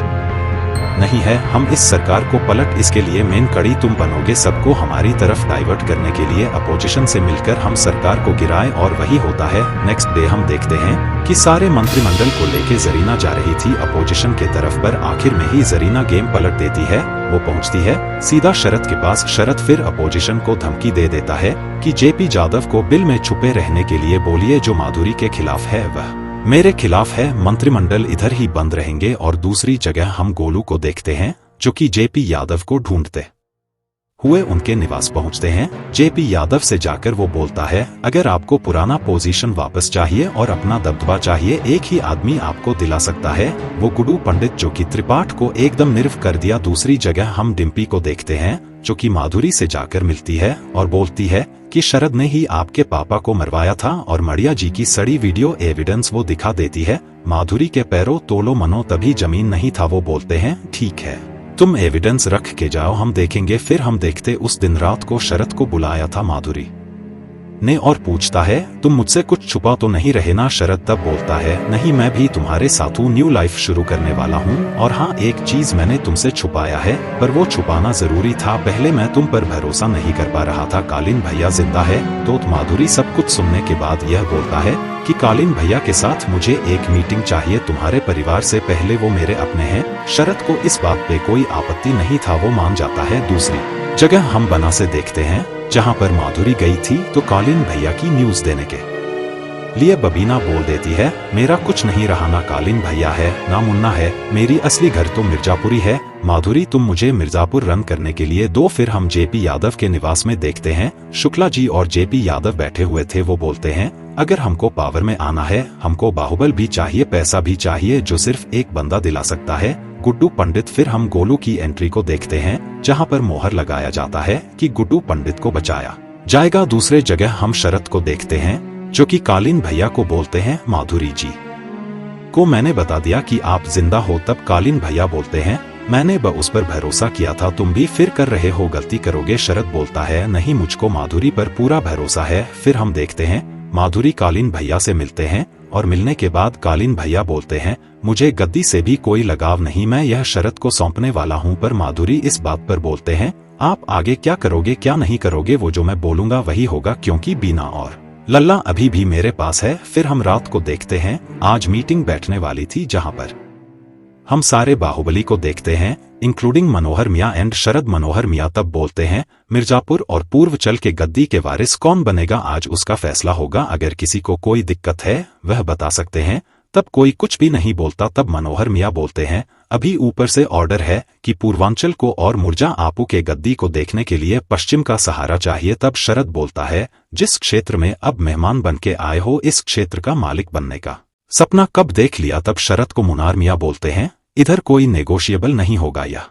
नहीं है, हम इस सरकार को पलट इसके लिए मेन कड़ी तुम बनोगे। सबको हमारी तरफ डाइवर्ट करने के लिए अपोजिशन से मिलकर हम सरकार को गिराएं और वही होता है। नेक्स्ट डे हम देखते हैं कि सारे मंत्रिमंडल को लेके जरीना जा रही थी अपोजिशन के तरफ, पर आखिर में ही जरीना गेम पलट देती है। वो पहुंचती है सीधा शरद के पास। शरद फिर अपोजिशन को धमकी दे देता है कि जेपी यादव को बिल में छुपे रहने के लिए बोलिए, जो माधुरी के खिलाफ है वह मेरे खिलाफ है। मंत्रिमंडल इधर ही बंद रहेंगे। और दूसरी जगह हम गोलू को देखते हैं जो कि जेपी यादव को ढूंढते हुए उनके निवास पहुंचते हैं। जेपी यादव से जाकर वो बोलता है अगर आपको पुराना पोजीशन वापस चाहिए और अपना दबदबा चाहिए, एक ही आदमी आपको दिला सकता है, वो गुड्डू पंडित जो कि त्रिपाठ को एकदम निर्व कर दिया। दूसरी जगह हम डिम्पी को देखते हैं जो कि माधुरी से जाकर मिलती है और बोलती है कि शरद ने ही आपके पापा को मरवाया था और मड़िया जी की सड़ी वीडियो एविडेंस वो दिखा देती है। माधुरी के पैरों तोलो मनो तभी जमीन नहीं था। वो बोलते हैं ठीक है तुम एविडेंस रख के जाओ, हम देखेंगे। फिर हम देखते उस दिन रात को शरद को बुलाया था माधुरी ने और पूछता है तुम मुझसे कुछ छुपा तो नहीं रहे ना। शरद तब बोलता है नहीं, मैं भी तुम्हारे साथ न्यू लाइफ शुरू करने वाला हूँ, और हाँ एक चीज मैंने तुमसे छुपाया है, पर वो छुपाना जरूरी था। पहले मैं तुम पर भरोसा नहीं कर पा रहा था। कालीन भैया जिंदा है। तो माधुरी सब कुछ सुनने के बाद यह बोलता है कि कालीन भैया के साथ मुझे एक मीटिंग चाहिए, तुम्हारे परिवार से पहले वो मेरे अपने हैं। शरद को इस बात पे कोई आपत्ति नहीं था, वो मान जाता है। दूसरी जगह हम बना से देखते हैं जहां पर माधुरी गई थी तो कालीन भैया की न्यूज देने के लिए बबीना बोल देती है मेरा कुछ नहीं रहा, ना कालीन भैया है ना मुन्ना है, मेरी असली घर तो मिर्जापुरी है। माधुरी तुम मुझे मिर्जापुर रन करने के लिए दो। फिर हम जेपी यादव के निवास में देखते हैं शुक्ला जी और जेपी यादव बैठे हुए थे। वो बोलते हैं अगर हमको पावर में आना है, हमको बाहुबल भी चाहिए, पैसा भी चाहिए, जो सिर्फ एक बंदा दिला सकता है, गुड्डू पंडित। फिर हम गोलू की एंट्री को देखते हैं जहां पर मोहर लगाया जाता है कि गुड्डू पंडित को बचाया जाएगा। दूसरे जगह हम शरद को देखते हैं जो कि कालीन भैया को बोलते हैं माधुरी जी को मैंने बता दिया कि आप जिंदा हो। तब कालीन भैया बोलते हैं मैंने उस पर भरोसा किया था, तुम भी फिर कर रहे हो, गलती करोगे। शरद बोलता है नहीं, मुझको माधुरी पर पूरा भरोसा है। फिर हम देखते हैं माधुरी कालीन भैया से मिलते हैं और मिलने के बाद कालीन भैया बोलते हैं मुझे गद्दी से भी कोई लगाव नहीं, मैं यह शरद को सौंपने वाला हूं। पर माधुरी इस बात पर बोलते हैं आप आगे क्या करोगे क्या नहीं करोगे, वो जो मैं बोलूंगा वही होगा, क्योंकि बीना और लल्ला अभी भी मेरे पास है। फिर हम रात को देखते हैं आज मीटिंग बैठने वाली थी जहां पर हम सारे बाहुबली को देखते हैं इंक्लूडिंग मनोहर मियां एंड शरद। मनोहर मियां तब बोलते हैं मिर्जापुर और पूर्वचल के गद्दी के वारिस कौन बनेगा, आज उसका फैसला होगा। अगर किसी को कोई दिक्कत है वह बता सकते हैं। तब कोई कुछ भी नहीं बोलता। तब मनोहर मियां बोलते हैं अभी ऊपर से ऑर्डर है कि पूर्वांचल को और मुर्जा आपू के गद्दी को देखने के लिए पश्चिम का सहारा चाहिए। तब शरद बोलता है जिस क्षेत्र में अब मेहमान बन के आए हो, इस क्षेत्र का मालिक बनने का सपना कब देख लिया। तब शरद को मुनार मियां बोलते हैं इधर कोई नेगोशिएबल नहीं होगा, यह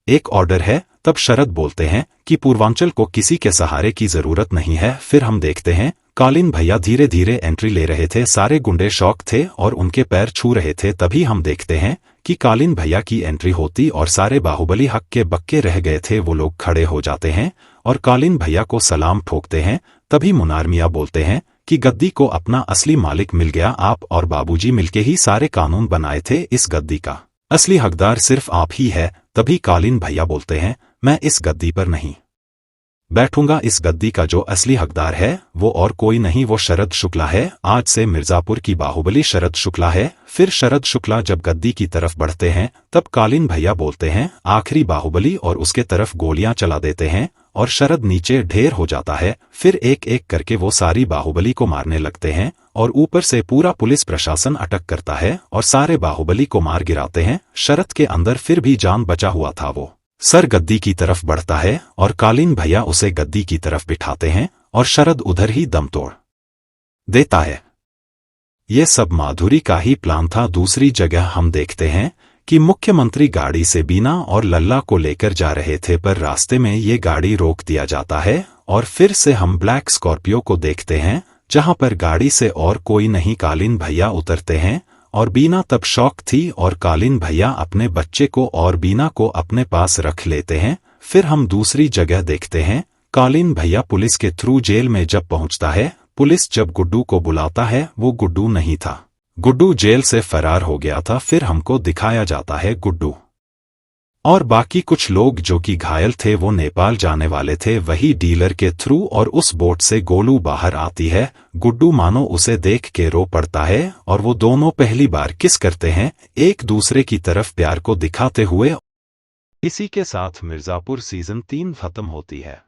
एक ऑर्डर है। तब शरद बोलते हैं कि पूर्वांचल को किसी के सहारे की जरूरत नहीं है। फिर हम देखते हैं कालीन भैया धीरे धीरे एंट्री ले रहे थे, सारे गुंडे शौक थे और उनके पैर छू रहे थे। तभी हम देखते हैं कि कालीन भैया की एंट्री होती और सारे बाहुबली हक के बक्के रह गए थे, वो लोग खड़े हो जाते हैं और कालीन भैया को सलाम ठोकते हैं। तभी मुनार मियां बोलते हैं कि गद्दी को अपना असली मालिक मिल गया, आप और बाबूजी मिलके ही सारे कानून बनाए थे, इस गद्दी का असली हकदार सिर्फ आप ही है। तभी कालीन भैया बोलते हैं मैं इस गद्दी पर नहीं बैठूंगा, इस गद्दी का जो असली हकदार है वो और कोई नहीं, वो शरद शुक्ला है। आज से मिर्जापुर की बाहुबली शरद शुक्ला है। फिर शरद शुक्ला जब गद्दी की तरफ बढ़ते हैं तब कालीन भैया बोलते हैं आखिरी बाहुबली और उसके तरफ गोलियां चला देते हैं और शरद नीचे ढेर हो जाता है। फिर एक एक करके वो सारी बाहुबली को मारने लगते हैं और ऊपर से पूरा पुलिस प्रशासन अटक करता है और सारे बाहुबली को मार गिराते हैं। शरद के अंदर फिर भी जान बचा हुआ था, वो सर गद्दी की तरफ बढ़ता है और कालीन भैया उसे गद्दी की तरफ बिठाते हैं और शरद उधर ही दम तोड़ देता है। ये सब माधुरी का ही प्लान था। दूसरी जगह हम देखते हैं कि मुख्यमंत्री गाड़ी से बीना और लल्ला को लेकर जा रहे थे, पर रास्ते में ये गाड़ी रोक दिया जाता है और फिर से हम ब्लैक स्कॉर्पियो को देखते हैं, जहां पर गाड़ी से और कोई नहीं कालीन भैया उतरते हैं और बीना तब शॉक थी और कालीन भैया अपने बच्चे को और बीना को अपने पास रख लेते हैं। फिर हम दूसरी जगह देखते हैं, कालीन भैया पुलिस के थ्रू जेल में जब पहुंचता है, पुलिस जब गुड्डू को बुलाता है वो गुड्डू नहीं था, गुड्डू जेल से फरार हो गया था। फिर हमको दिखाया जाता है गुड्डू और बाकी कुछ लोग जो कि घायल थे वो नेपाल जाने वाले थे, वही डीलर के थ्रू, और उस बोट से गोलू बाहर आती है। गुड्डू मानो उसे देख के रो पड़ता है और वो दोनों पहली बार किस करते हैं, एक दूसरे की तरफ प्यार को दिखाते हुए। इसी के साथ मिर्जापुर सीजन 3 खत्म होती है।